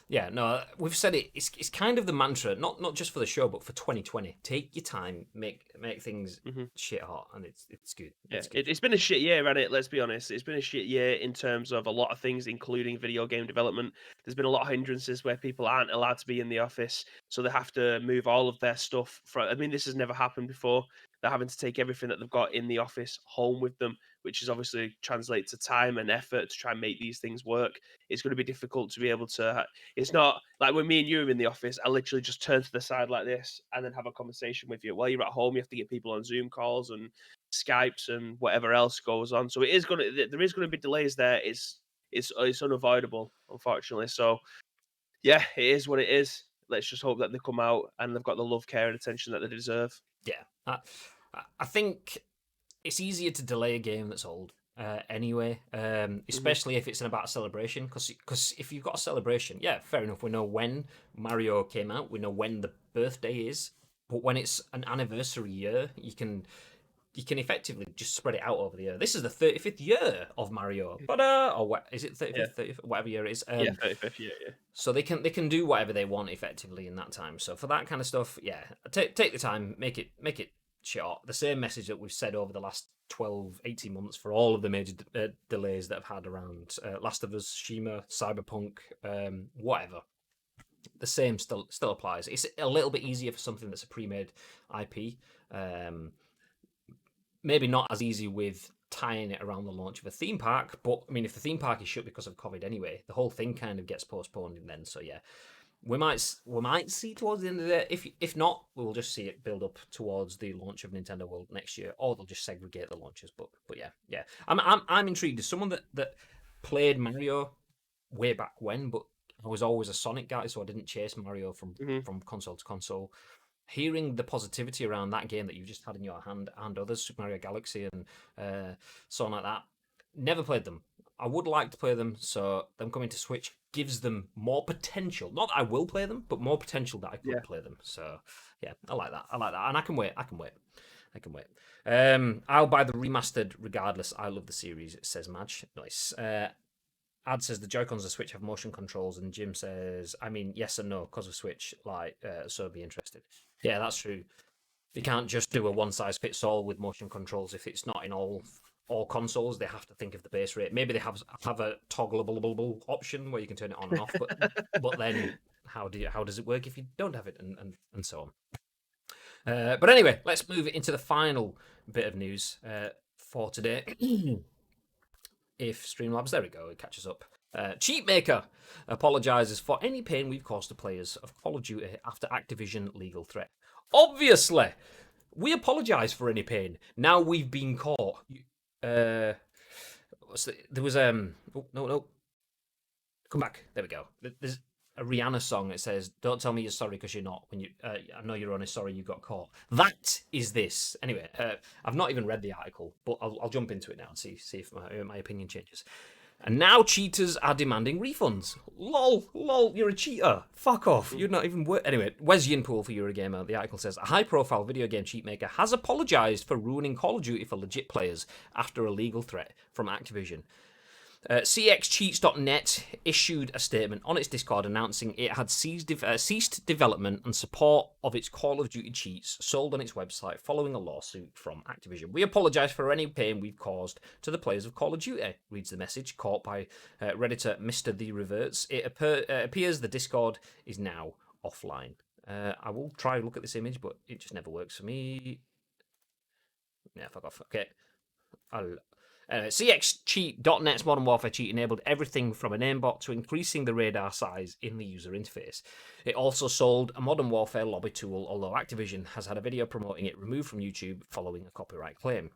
Yeah, no, we've said it. It's kind of the mantra, not just for the show, but for 2020. Take your time, make things shit hot, and it's good. It's good. It's been a shit year, hasn't it? Let's be honest. It's been a shit year in terms of a lot of things, including video game development. There's been a lot of hindrances where people aren't allowed to be in the office, so they have to move all of their stuff. I mean, this has never happened before. They're having to take everything that they've got in the office home with them, which is obviously translate to time and effort to try and make these things work. It's going to be difficult to be able to. It's not like when me and you are in the office. I literally just turn to the side like this and then have a conversation with you. While you're at home, you have to get people on Zoom calls and Skypes and whatever else goes on. So there is going to be delays there. It's unavoidable, unfortunately. So yeah, it is what it is. Let's just hope that they come out and they've got the love, care, and attention that they deserve. Yeah, I think it's easier to delay a game that's old anyway, especially if it's about a celebration. Because if you've got a celebration, yeah, fair enough. We know when Mario came out. We know when the birthday is. But when it's an anniversary year, you can effectively just spread it out over the year. This is the 35th year of Mario, or what is it? 35th, 30th, whatever year it is. Yeah, 35th year. Yeah. So they can do whatever they want effectively in that time. So for that kind of stuff, yeah, take the time, make it short. The same message that we've said over the last 12, 18 months for all of the major delays that have had around Last of Us, Shima, Cyberpunk, whatever. The same still applies. It's a little bit easier for something that's a pre-made IP. Maybe not as easy with tying it around the launch of a theme park, but I mean, if the theme park is shut because of COVID anyway, the whole thing kind of gets postponed and then. So yeah, we might see towards the end of the day. If not, we'll just see it build up towards the launch of Nintendo World next year, or they'll just segregate the launches. But yeah, I'm intrigued. As someone that played Mario way back when, but I was always a Sonic guy, so I didn't chase Mario from console to console. Hearing the positivity around that game that you just had in your hand and others, Super Mario Galaxy and so on like that, never played them. I would like to play them, so them coming to Switch gives them more potential. Not that I will play them, but more potential that I could play them. So yeah, I like that, and I can wait. I'll buy the remastered regardless. I love the series, says Madge. Nice. Ad says the Joy-Cons of Switch have motion controls, and Jim says, I mean, yes and no, because of Switch, so be interested. Yeah, that's true. You can't just do a one-size-fits-all with motion controls if it's not in all consoles. They have to think of the base rate. Maybe they have a toggleable option where you can turn it on and off, but then how does it work if you don't have it, and so on. But anyway, let's move into the final bit of news for today. If Streamlabs, there we go, it catches up. Cheatmaker apologises for any pain we've caused to players of Call of Duty after Activision legal threat. Obviously, we apologise for any pain. Now we've been caught. There was no. Come back. There we go. There's a Rihanna song that says, "Don't tell me you're sorry because you're not. When you, I know you're only sorry you got caught." That is this. Anyway, I've not even read the article, but I'll jump into it now and see if my opinion changes. And now cheaters are demanding refunds. Lol, you're a cheater. Fuck off. You're not even Anyway, where's Yin-Poole for Eurogamer? The article says, a high-profile video game cheatmaker has apologised for ruining Call of Duty for legit players after a legal threat from Activision. CXCheats.net issued a statement on its Discord announcing it had ceased development and support of its Call of Duty cheats sold on its website following a lawsuit from Activision. We apologise for any pain we've caused to the players of Call of Duty, reads the message, caught by Redditor Mr. The Reverts. It appears the Discord is now offline. I will try and look at this image, but it just never works for me. Yeah, fuck off. Okay. CXCheat.net's Modern Warfare cheat enabled everything from an aimbot to increasing the radar size in the user interface. It also sold a Modern Warfare lobby tool, although Activision has had a video promoting it removed from YouTube following a copyright claim.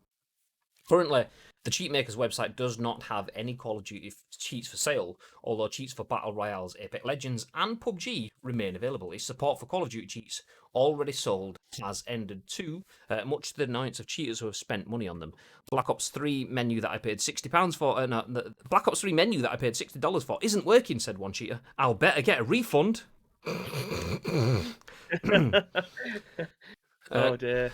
Currently, the Cheatmaker's website does not have any Call of Duty cheats for sale, although cheats for Battle Royales, Apex Legends, and PUBG remain available. Its support for Call of Duty cheats already sold has ended too, much to the annoyance of cheaters who have spent money on them. Black Ops 3 menu that I paid £60 for, the Black Ops 3 menu that I paid $60 for isn't working, said one cheater. I'll better get a refund. Oh dear.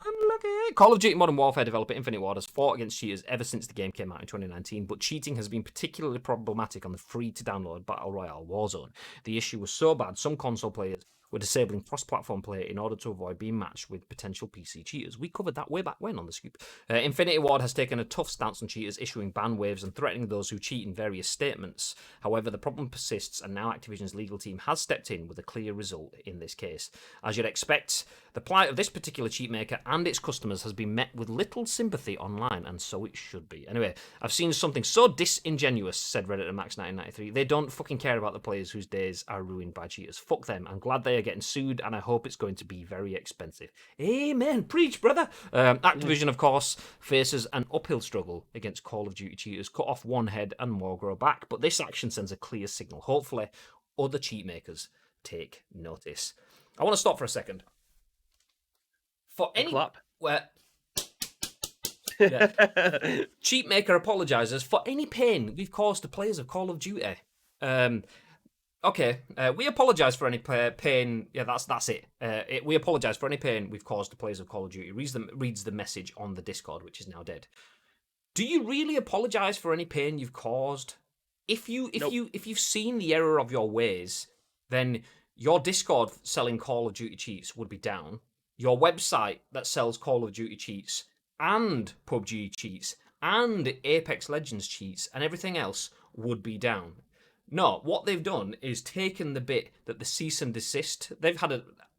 Unlucky. Call of Duty Modern Warfare developer Infinite Ward has fought against cheaters ever since the game came out in 2019, but cheating has been particularly problematic on the free-to-download Battle Royale Warzone. The issue was so bad, some console players were disabling cross-platform play in order to avoid being matched with potential PC cheaters. We covered that way back when on the Scoop. Infinity Ward has taken a tough stance on cheaters, issuing ban waves and threatening those who cheat in various statements. However, the problem persists, and now Activision's legal team has stepped in with a clear result in this case. As you'd expect, the plight of this particular cheat maker and its customers has been met with little sympathy online, and so it should be. Anyway, I've seen something so disingenuous, said Redditor Max1993. They don't fucking care about the players whose days are ruined by cheaters. Fuck them. I'm glad they are getting sued, and I hope it's going to be very expensive. Amen. Preach, brother. Activision, of course, faces an uphill struggle against Call of Duty cheaters. Cut off one head and more grow back, but this action sends a clear signal. Hopefully, other cheat makers take notice. I want to stop for a second. For any Clap. where yeah. Cheat maker apologises for any pain we've caused to players of Call of Duty. Okay, we apologise for any pain. Yeah, that's it. We apologise for any pain we've caused to players of Call of Duty. Reads the message on the Discord, which is now dead. Do you really apologise for any pain you've caused? If you've seen the error of your ways, then your Discord selling Call of Duty cheats would be down. Your website that sells Call of Duty cheats and PUBG cheats and Apex Legends cheats and everything else would be down. No, what they've done is taken the bit that the cease and desist. They've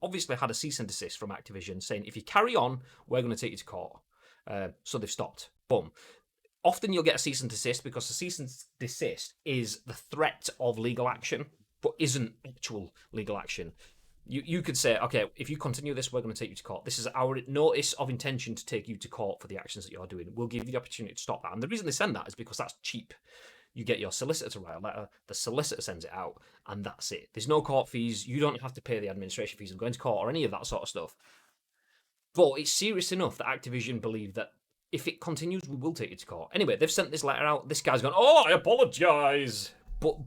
obviously had a cease and desist from Activision saying, if you carry on, we're going to take you to court. So they've stopped. Boom. Often you'll get a cease and desist because the cease and desist is the threat of legal action, but isn't actual legal action. You could say, okay, if you continue this, we're going to take you to court. This is our notice of intention to take you to court for the actions that you're doing. We'll give you the opportunity to stop that. And the reason they send that is because that's cheap. You get your solicitor to write a letter, the solicitor sends it out, and that's it. There's no court fees. You don't have to pay the administration fees of going to court or any of that sort of stuff. But it's serious enough that Activision believe that if it continues, we will take you to court. Anyway, they've sent this letter out. This guy's gone, oh, I apologise. But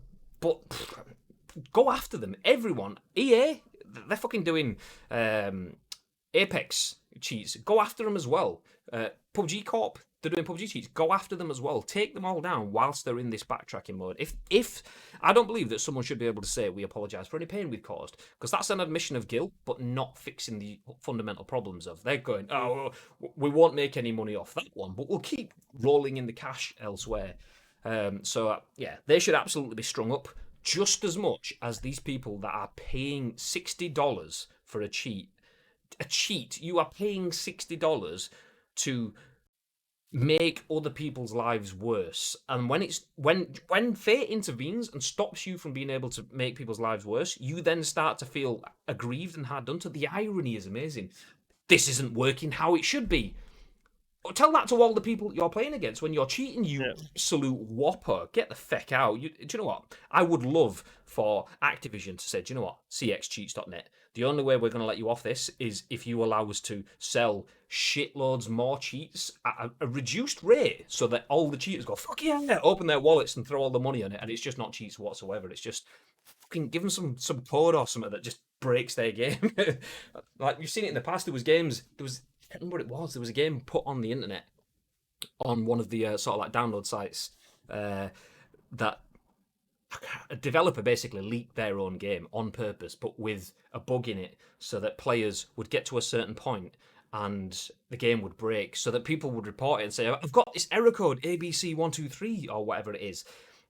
go after them. Everyone. EA, they're fucking doing Apex cheats. Go after them as well. PUBG Corp, they're doing PUBG cheats. Go after them as well. Take them all down whilst they're in this backtracking mode. If I don't believe that someone should be able to say we apologise for any pain we've caused, because that's an admission of guilt, but not fixing the fundamental problems of. They're going, oh, we won't make any money off that one, but we'll keep rolling in the cash elsewhere. Yeah, they should absolutely be strung up just as much as these people that are paying $60 for a cheat. A cheat, you are paying $60 to make other people's lives worse, and when fate intervenes and stops you from being able to make people's lives worse, you then start to feel aggrieved and hard done to. The irony is amazing. This isn't working how it should be. Tell that to all the people you're playing against when you're cheating, you absolute whopper. Get the feck out. Do you know what? I would love for Activision to say, do you know what? cxcheats.net. The only way we're going to let you off this is if you allow us to sell shitloads more cheats at a reduced rate so that all the cheaters go, fuck yeah, open their wallets and throw all the money on it. And it's just not cheats whatsoever. It's just fucking give them some code or something that just breaks their game. Like, you've seen it in the past. There was games, I can't remember what it was. There was a game put on the internet on one of the sort of like download sites that a developer basically leaked their own game on purpose, but with a bug in it so that players would get to a certain point and the game would break, so that people would report it and say, I've got this error code ABC123 or whatever it is.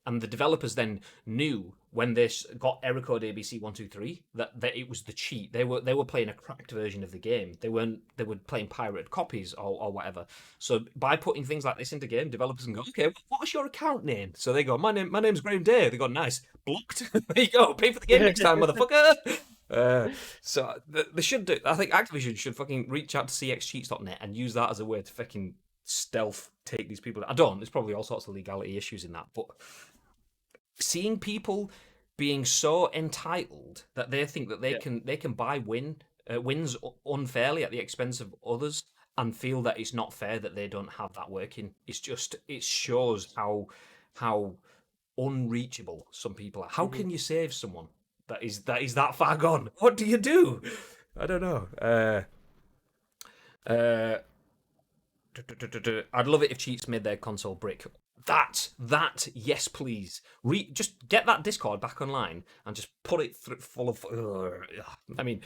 And the developers then knew when they got error code ABC123 that it was the cheat. They were playing a cracked version of the game. They were playing pirated copies or whatever. So by putting things like this into game, developers can go, okay, what's your account name? So they go, my name's Graham Day. They go, nice, blocked. There you go, pay for the game next time, motherfucker. So they should do. I think Activision should fucking reach out to cxcheats.net and use that as a way to fucking stealth take these people. I don't. There's probably all sorts of legality issues in that, but seeing people being so entitled that they think that they can buy wins unfairly at the expense of others and feel that it's not fair that they don't have that working, it shows how unreachable some people are. How can you save someone that is that far gone? What do you do? I don't know. I'd love it if cheats made their console brick. That, yes, please. Just get that Discord back online and just put it full of. I mean,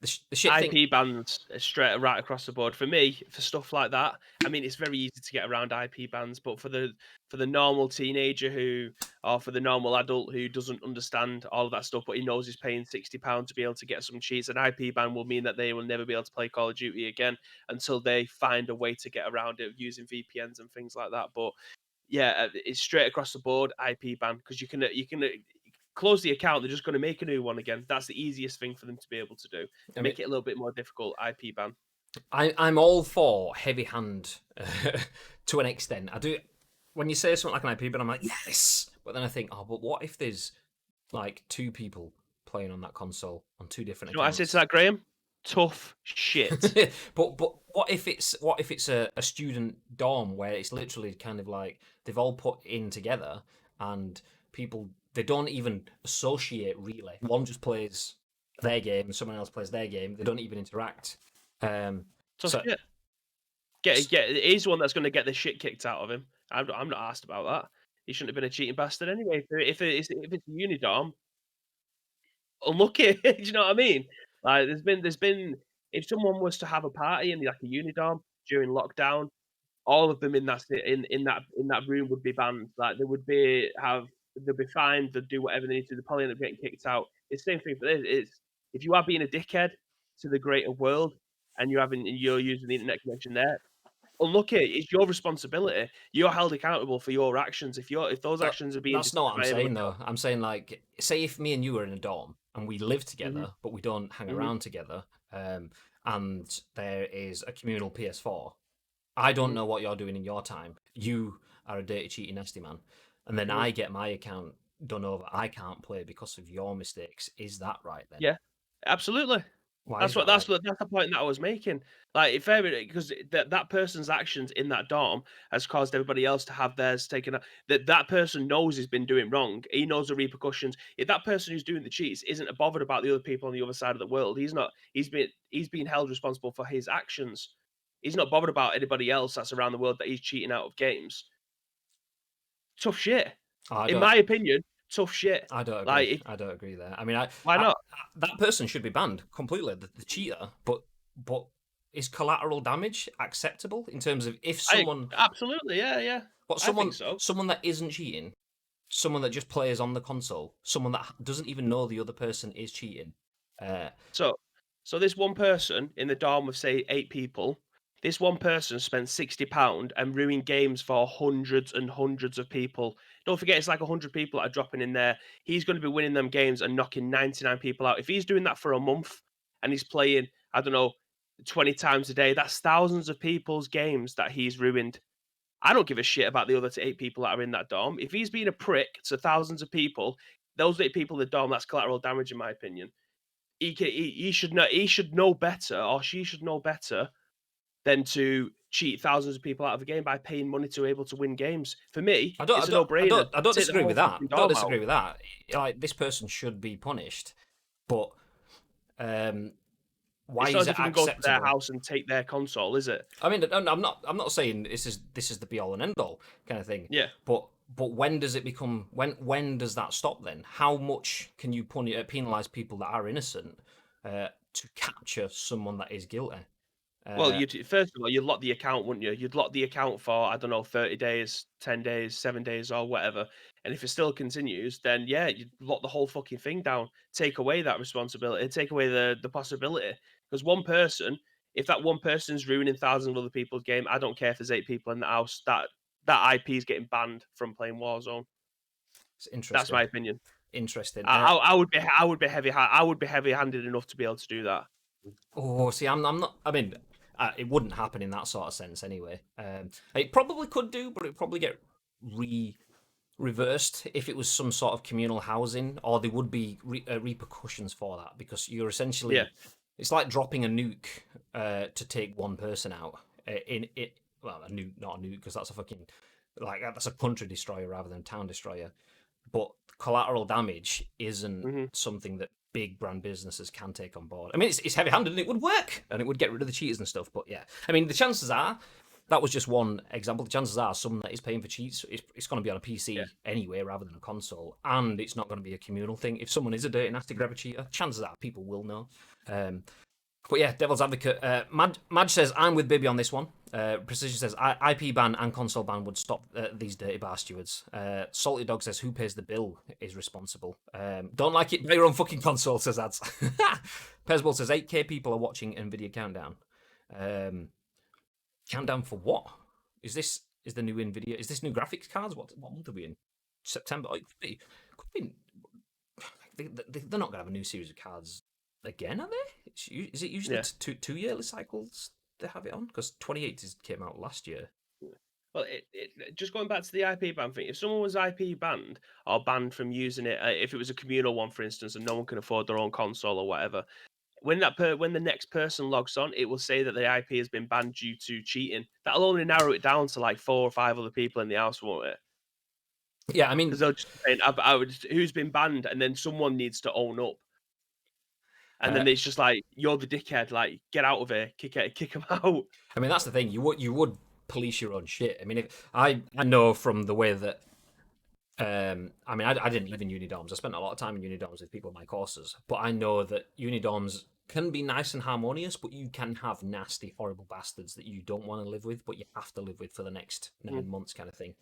the shit IP thing. bans right across the board. For me, for stuff like that, I mean, it's very easy to get around IP bans, but for the normal teenager or for the normal adult who doesn't understand all of that stuff, but he knows he's paying £60 to be able to get some cheats, an IP ban will mean that they will never be able to play Call of Duty again until they find a way to get around it using VPNs and things like that. But yeah, it's straight across the board IP ban because you can close the account. They're just going to make a new one again. That's the easiest thing for them to be able to do. Make it a little bit more difficult. IP ban. I'm all for heavy hand to an extent. I do. When you say something like an IP ban, I'm like, yes. But then I think, oh, but what if there's like 2 people playing on that console on 2 different You know what I accounts? said to that, Graham? Tough shit. but what if it's a student dorm where it's literally kind of like they've all put in together and people, they don't even associate really. One just plays their game and someone else plays their game. They don't even interact. Tough So shit. He's one that's going to get the shit kicked out of him. I'm not asked about that. He shouldn't have been a cheating bastard anyway. If it's a unidom, unlucky. Do you know what I mean? Like there's been if someone was to have a party in like a unidom during lockdown, all of them in that room would be banned. Like they'd be fined. They'd do whatever they need to. They'd probably end up getting kicked out. It's the same thing for this. It's if you are being a dickhead to the greater world and you're using the internet connection there, unlucky. It's your responsibility. You're held accountable for your actions. If those actions are being that's not what I'm saying anyone though. I'm saying like, say if me and you were in a dorm and we live together, but we don't hang around together, and there is a communal PS4. I don't know what you're doing in your time. You are a dirty, cheating, nasty man, and then I get my account done over. I can't play because of your mistakes. Is that right then? Yeah, absolutely. Why That's is what that that's right? what that's the point that I was making. Like, if ever because that person's actions in that dorm has caused everybody else to have theirs taken up. That person knows he's been doing wrong. He knows the repercussions. If that person who's doing the cheats isn't bothered about the other people on the other side of the world, he's not. He's been held responsible for his actions. He's not bothered about anybody else that's around the world that he's cheating out of games. Tough shit. I In don't. my opinion, tough shit. I don't agree. Like, I don't agree there. I mean, why not? that person should be banned completely, the cheater. But is collateral damage acceptable in terms of if someone, Absolutely, yeah. what I think someone, so. someone that isn't cheating, someone that just plays on the console, someone that doesn't even know the other person is cheating. So this one person in the dorm of say 8 people, this one person spent £60 and ruined games for hundreds and hundreds of people. Don't forget, it's like 100 people that are dropping in there. He's going to be winning them games and knocking 99 people out. If he's doing that for a month and he's playing, I don't know, 20 times a day, that's thousands of people's games that he's ruined. I don't give a shit about the other 8 people that are in that dorm. If he's being a prick to thousands of people, those 8 people in the dorm, that's collateral damage, in my opinion. He should know better, or she should know better than to cheat thousands of people out of a game by paying money to be able to win games. For me, it's a no-brainer. I don't Take the disagree whole with that. fucking I don't dorm disagree out. with that. Like, this person should be punished, but why It's not is as it if you can go to their acceptable? house and take their console, is it? I mean, I'm not saying this is the be all and end all kind of thing. Yeah. But when does it become, when does that stop then? How much can you penalize people that are innocent to capture someone that is guilty? Well, first of all, you'd lock the account, wouldn't you? You'd lock the account for, I don't know, 30 days, 10 days, 7 days, or whatever. And if it still continues, then yeah, you'd lock the whole fucking thing down. Take away that responsibility, take away the possibility. Because one person, if that one person's ruining thousands of other people's game, I don't care if there's 8 people in the house, that IP is getting banned from playing Warzone. It's That's interesting. my opinion. Interesting. I would be heavy-handed enough to be able to do that. Oh, see, I'm not. I mean, it wouldn't happen in that sort of sense anyway. It probably could do, but it'd probably get reversed if it was some sort of communal housing, or there would be repercussions for that, because you're essentially, it's like dropping a nuke to take one person out. Well, a nuke, not a nuke, because that's a fucking, like, that's a country destroyer rather than a town destroyer. But collateral damage isn't something that big brand businesses can take on board. I mean, it's heavy-handed and it would work, and it would get rid of the cheaters and stuff. But yeah, I mean, the chances are that was just one example. The chances are someone that is paying for cheats, it's going to be on a PC anyway rather than a console, and it's not going to be a communal thing. If someone is a dirty, nasty grabber cheater, chances are people will know. But yeah, Devil's Advocate. Madge says, I'm with Bibby on this one. Precision says, IP ban and console ban would stop these dirty bar stewards. Salty Dog says, who pays the bill is responsible. Don't like it, buy your own fucking console, says Ads. Pesball says, 8K people are watching NVIDIA Countdown. Countdown for what? Is the new NVIDIA? Is this new graphics cards? What month are we in? September? Oh, it could be. They're not going to have a new series of cards again, are they? Is it usually two yearly cycles they have it on? Because 28 came out last year. Well, just going back to the IP ban thing, if someone was IP banned or banned from using it, if it was a communal one, for instance, and no one can afford their own console or whatever, when the next person logs on, it will say that the IP has been banned due to cheating. That'll only narrow it down to like 4 or 5 other people in the house, won't it? Yeah, I mean, because they'll just be saying, who's been banned, and then someone needs to own up. And then it's just like, you're the dickhead, like, get out of here, kick him out. I mean, that's the thing. You would police your own shit. I mean, if I know from the way that, I mean, I didn't live in Unidoms. I spent a lot of time in Unidoms with people in my courses, but I know that Unidoms can be nice and harmonious, but you can have nasty, horrible bastards that you don't want to live with, but you have to live with for the next 9 months, kind of thing.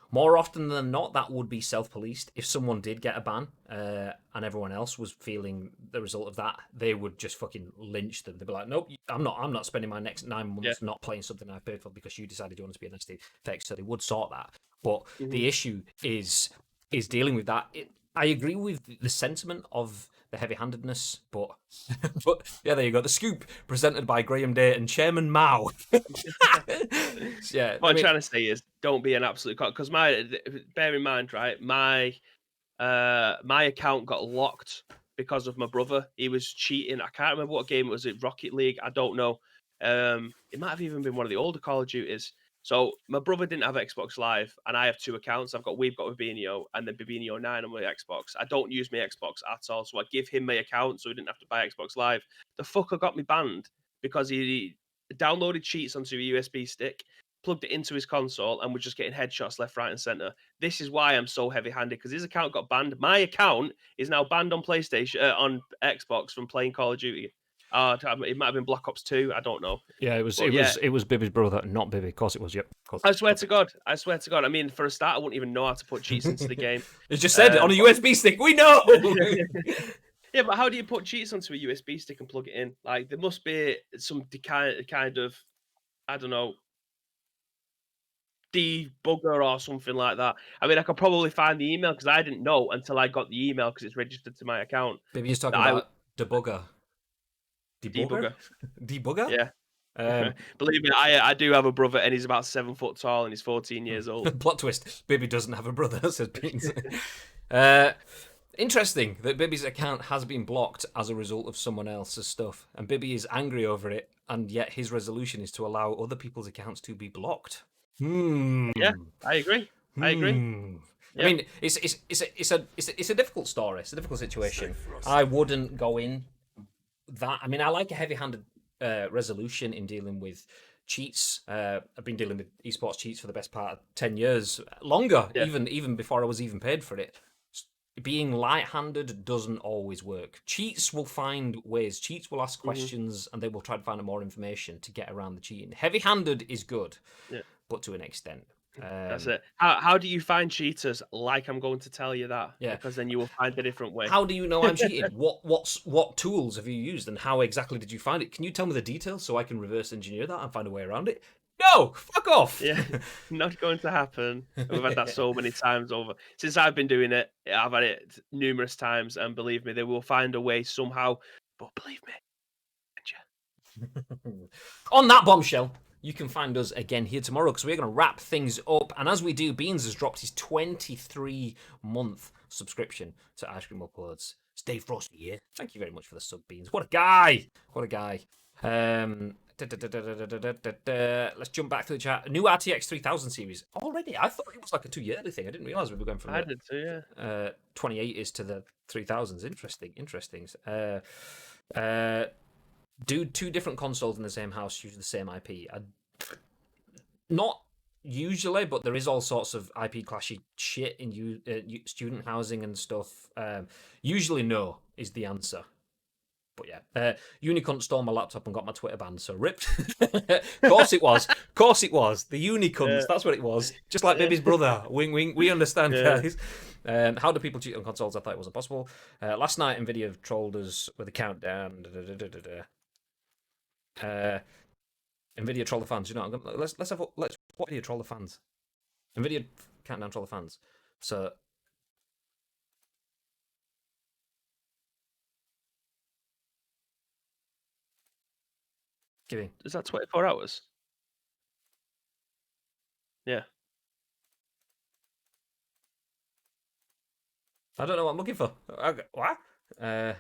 More often than not, that would be self-policed. If someone did get a ban and everyone else was feeling the result of that, they would just fucking lynch them. They'd be like, "Nope, I'm not spending my next 9 months not playing something I paid for because you decided you wanted to be a nasty effect." So they would sort that. But the issue is dealing with that. I agree with the sentiment of the heavy-handedness, but yeah, there you go. The Scoop, presented by Graham Day and Chairman Mao. Yeah, what I'm trying to say is, don't be an absolute cock. Because bear in mind, right, my account got locked because of my brother. He was cheating. I can't remember what game it was. Rocket League? I don't know. It might have even been one of the older Call of Duties. So my brother didn't have Xbox Live, and I have 2 accounts. We've got Babinio and then Babinio 9 on my Xbox. I don't use my Xbox at all, so I give him my account so he didn't have to buy Xbox Live. The fucker got me banned because he downloaded cheats onto a USB stick, plugged it into his console, and was just getting headshots left, right, and center. This is why I'm so heavy-handed, because his account got banned. My account is now banned on PlayStation, on Xbox, from playing Call of Duty. It might have been Black Ops 2. I don't know. Yeah, it was Bibby's brother, not Bibby. Of course it was. Yep. I swear to God. I mean, for a start, I wouldn't even know how to put cheats into the game. It just said on a USB stick. We know. Yeah, but how do you put cheats onto a USB stick and plug it in? Like, there must be some kind of, I don't know, debugger or something like that. I mean, I could probably find the email, because I didn't know until I got the email, because it's registered to my account. Maybe he's talking about debugger. Debugger? Debugger? Yeah. Believe me, I do have a brother, and he's about 7 foot tall, and he's 14 years old. Plot twist: Bibby doesn't have a brother, says Beans. Interesting that Bibby's account has been blocked as a result of someone else's stuff, and Bibby is angry over it, and yet his resolution is to allow other people's accounts to be blocked. Yeah, I agree. I mean, it's a difficult story. It's a difficult situation. I wouldn't go in that. I mean, I like a heavy-handed resolution in dealing with cheats. I've been dealing with esports cheats for the best part of 10 years, longer, even before I was even paid for it. Being light-handed doesn't always work. Cheats will find ways. Cheats will ask questions, and they will try to find out more information to get around the cheating. Heavy-handed is good, but to an extent. That's it. How do you find cheaters? Like, I'm going to tell you that. Yeah. Because then you will find a different way. How do you know I'm cheating? What tools have you used, and how exactly did you find it? Can you tell me the details so I can reverse engineer that and find a way around it? No, fuck off. Yeah, not going to happen. We've had that so many times over. Since I've been doing it, I've had it numerous times, and believe me, they will find a way somehow. But believe me. On that bombshell, you can find us again here tomorrow, because we're going to wrap things up. And as we do, Beans has dropped his 23-month subscription to Ice Cream Uploads. It's Dave Frosty here. Thank you very much for the sub, Beans. What a guy. What a guy. Let's jump back to the chat. A new RTX 3000 series already. I thought it was like a 2-yearly thing. I didn't realize we were going from I did too, yeah. 28 to the 3000s. Interesting. Do 2 different consoles in the same house use the same IP? Not usually, but there is all sorts of IP clashy shit in student housing and stuff. Usually, no is the answer. But yeah, Unicunt stole my laptop and got my Twitter banned, so ripped. Course it was. Course it was. The Unicunts, that's what it was. Just like Baby's brother. Wing, wing. We understand, guys. How do people cheat on consoles? I thought it wasn't possible. Last night, Nvidia trolled us with a countdown. Nvidia troll the fans. You know, let's what Nvidia troll the fans. Nvidia countdown troll the fans. So. Giving. Is that 24 hours? Yeah. I don't know what I'm looking for. What? For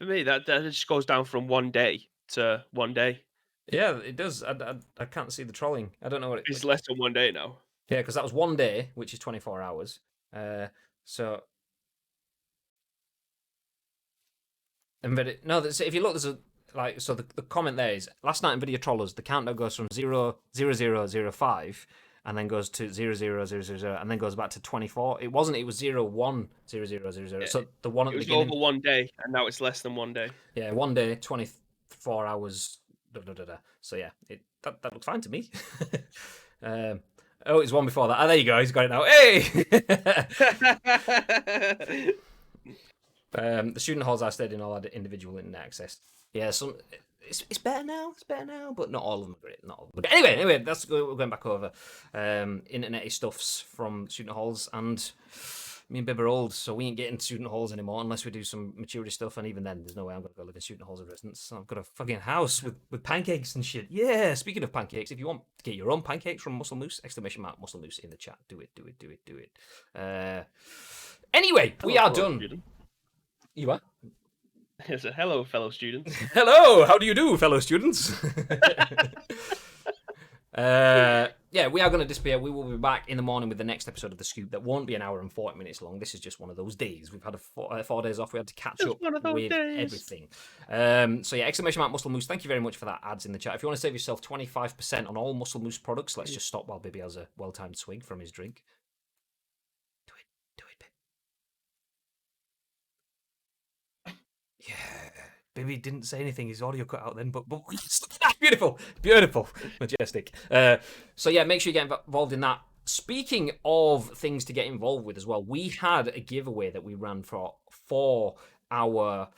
me, that just goes down from 1 day to 1 day. Yeah, it does. I can't see the trolling. I don't know what it is. It's less than 1 day now. Yeah, because that was 1 day, which is 24 hours. So. Nvidia, no, if you look, there's a so the comment there is last night Nvidia trollers. The countdown goes from 00005 and then goes to 00000 and then goes back to 24. It wasn't. It was 010000. Yeah, so the one at it the was beginning. over 1 day, and now it's less than 1 day. Yeah, 1 day, 24 hours. So yeah, that looks fine to me. Oh, it's one before that. Oh, there you go. He's got it now. Hey. The student halls I stayed in all had individual internet access. Yeah, it's better now. It's better now, but not all of them are great. Not all of them. But anyway, we're going back over internet stuffs from student halls, and me and Bib are old, so we ain't getting student halls anymore unless we do some maturity stuff. And even then, there's no way I'm going to go live in student halls of residence. So I've got a fucking house with pancakes and shit. Yeah. Speaking of pancakes, if you want to get your own pancakes from Muscle Moose, !Muscle Moose in the chat. Do it. Anyway, we are done. Student. You are? Yes, hello, fellow students. Hello, how do you do, fellow students? Yeah, we are going to disappear. We will be back in the morning with the next episode of The Scoop. That won't be an hour and 40 minutes long. This is just one of those days. We've had 4 days off. We had to catch up with everything. So yeah, !Muscle Moose. Thank you very much for that ads in the chat. If you want to save yourself 25% on all Muscle Moose products, let's just stop while Bibby has a well-timed swig from his drink. Do it, Bib. Yeah. Baby didn't say anything. His audio cut out then, but beautiful, majestic. So yeah, make sure you get involved in that. Speaking of things to get involved with as well, we had a giveaway that we ran for our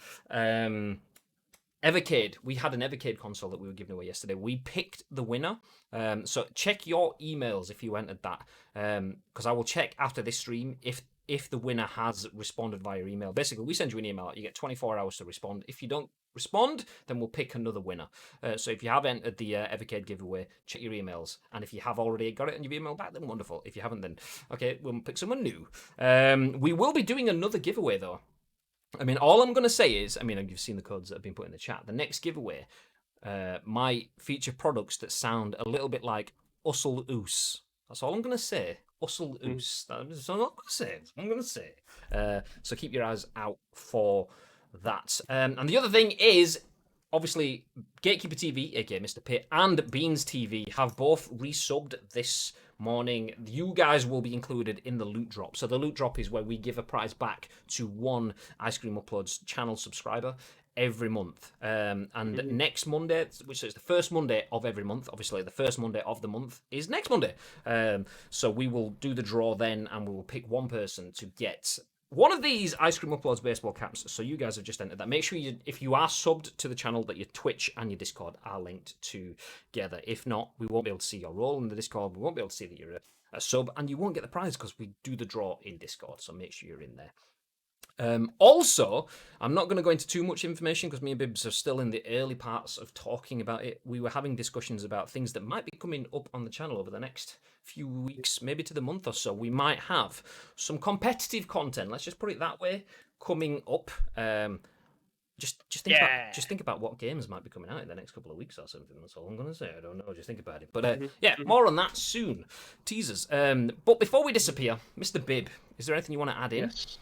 Evercade. We had an Evercade console that we were giving away yesterday. We picked the winner. So check your emails if you entered that, because I will check after this stream if the winner has responded via email. Basically, we send you an email. You get 24 hours to respond. If you don't respond, then we'll pick another winner. So if you have entered the Evercade giveaway, check your emails. And if you have already got it and you've emailed back, then wonderful. If you haven't, then okay, we'll pick someone new. We will be doing another giveaway, though. I mean, all I'm going to say is, you've seen the codes that have been put in the chat. The next giveaway might feature products that sound a little bit like Ussel Oos. That's all I'm going to say. Ussel Oos. That's all I'm going to say. So keep your eyes out for that. And the other thing is, obviously, Gatekeeper TV, aka Mr. Pitt, and Beans TV have both resubbed this morning. You guys will be included in the loot drop. So the loot drop is where we give a prize back to one Ice Cream Uploads channel subscriber every month. And next Monday, which is the first Monday of every month, obviously the first Monday of the month is next Monday. So we will do the draw then, and we will pick one person to get one of these Ice Cream Uploads baseball caps. So you guys have just entered that. Make sure if you are subbed to the channel, that your Twitch and your Discord are linked together. If not, we won't be able to see your role in the Discord. We won't be able to see that you're a sub, and you won't get the prize because we do the draw in Discord. So make sure you're in there. Also, I'm not going to go into too much information because me and Bibbs are still in the early parts of talking about it. We were having discussions about things that might be coming up on the channel over the next few weeks, maybe to the month or so. We might have some competitive content, let's just put it that way, coming up. Just think about what games might be coming out in the next couple of weeks or something. That's all I'm going to say. I don't know. Just think about it. But more on that soon. Teasers. But before we disappear, Mr. Bibb, is there anything you want to add in? Yes.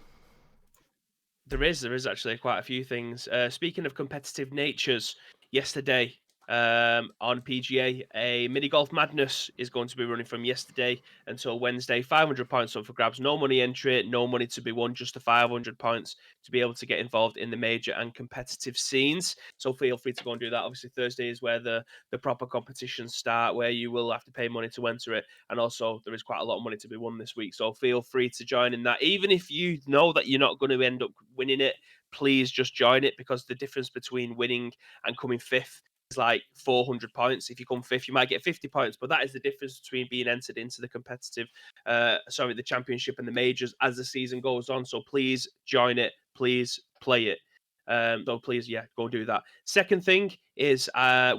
There is actually quite a few things. Speaking of competitive natures, yesterday On PGA. A mini golf madness is going to be running from yesterday until Wednesday. 500 points up for grabs. No money entry, no money to be won, just the 500 points to be able to get involved in the major and competitive scenes. So feel free to go and do that. Obviously, Thursday is where the proper competitions start, where you will have to pay money to enter it. And also, there is quite a lot of money to be won this week. So feel free to join in that. Even if you know that you're not going to end up winning it, please just join it, because the difference between winning and coming fifth is like 400 points. If you come fifth, you might get 50 points, but that is the difference between being entered into the competitive, the championship and the majors as the season goes on. So please join it. Please play it. So please, go do that. Second thing is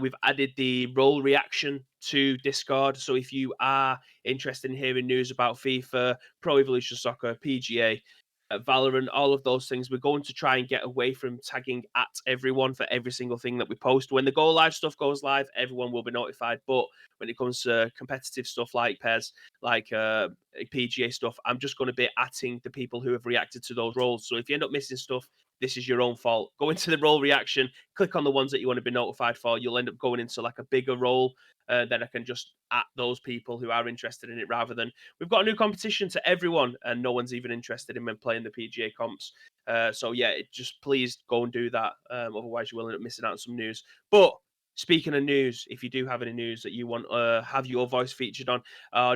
we've added the role reaction to Discord. So if you are interested in hearing news about FIFA, Pro Evolution Soccer, PGA, Valorant, all of those things, we're going to try and get away from tagging at everyone for every single thing that we post. When the Go Live stuff goes live, everyone will be notified. But when it comes to competitive stuff like PES, like PGA stuff, I'm just going to be atting the people who have reacted to those roles. So if you end up missing stuff, this is your own fault. Go into the role reaction, click on the ones that you want to be notified for. You'll end up going into like a bigger role. Then I can just at those people who are interested in it, rather than we've got a new competition to everyone and no one's even interested in playing the PGA comps. Just please go and do that. Otherwise, you will end up missing out on some news. But speaking of news, if you do have any news that you want to have your voice featured on,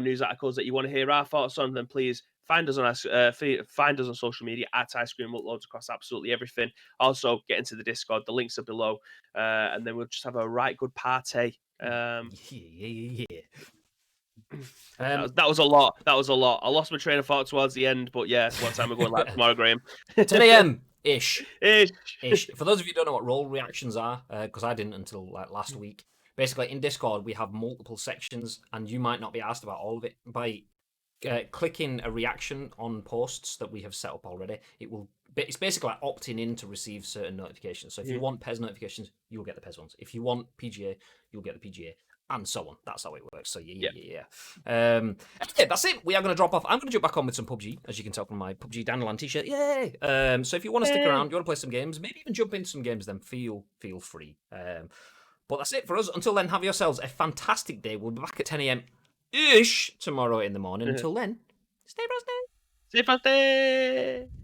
news articles that you want to hear our thoughts on, then please find us on social media at Ice Cream Uploads across absolutely everything. Also, get into the Discord. The links are below, and then we'll just have a right good party. Yeah. That was a lot. That was a lot. I lost my train of thought towards the end, but yeah, what time we're going live tomorrow, Graham? 10 a.m. ish. Ish. For those of you who don't know what role reactions are, because I didn't until like last week. Basically, in Discord we have multiple sections, and you might not be asked about all of it. By clicking a reaction on posts that we have set up already, it's basically like opting in to receive certain notifications. So if you want PES notifications, you'll get the PES ones. If you want PGA, you'll get the PGA, and so on. That's how it works. So yeah. Okay, that's it. We are going to drop off. I'm going to jump back on with some PUBG, as you can tell from my PUBG Dandelion t-shirt. Yay! So if you want to stick around, you want to play some games, maybe even jump into some games, then feel free. But that's it for us. Until then, have yourselves a fantastic day. We'll be back at 10 a.m. ish tomorrow in the morning. Until then, stay frosty. Stay frosty.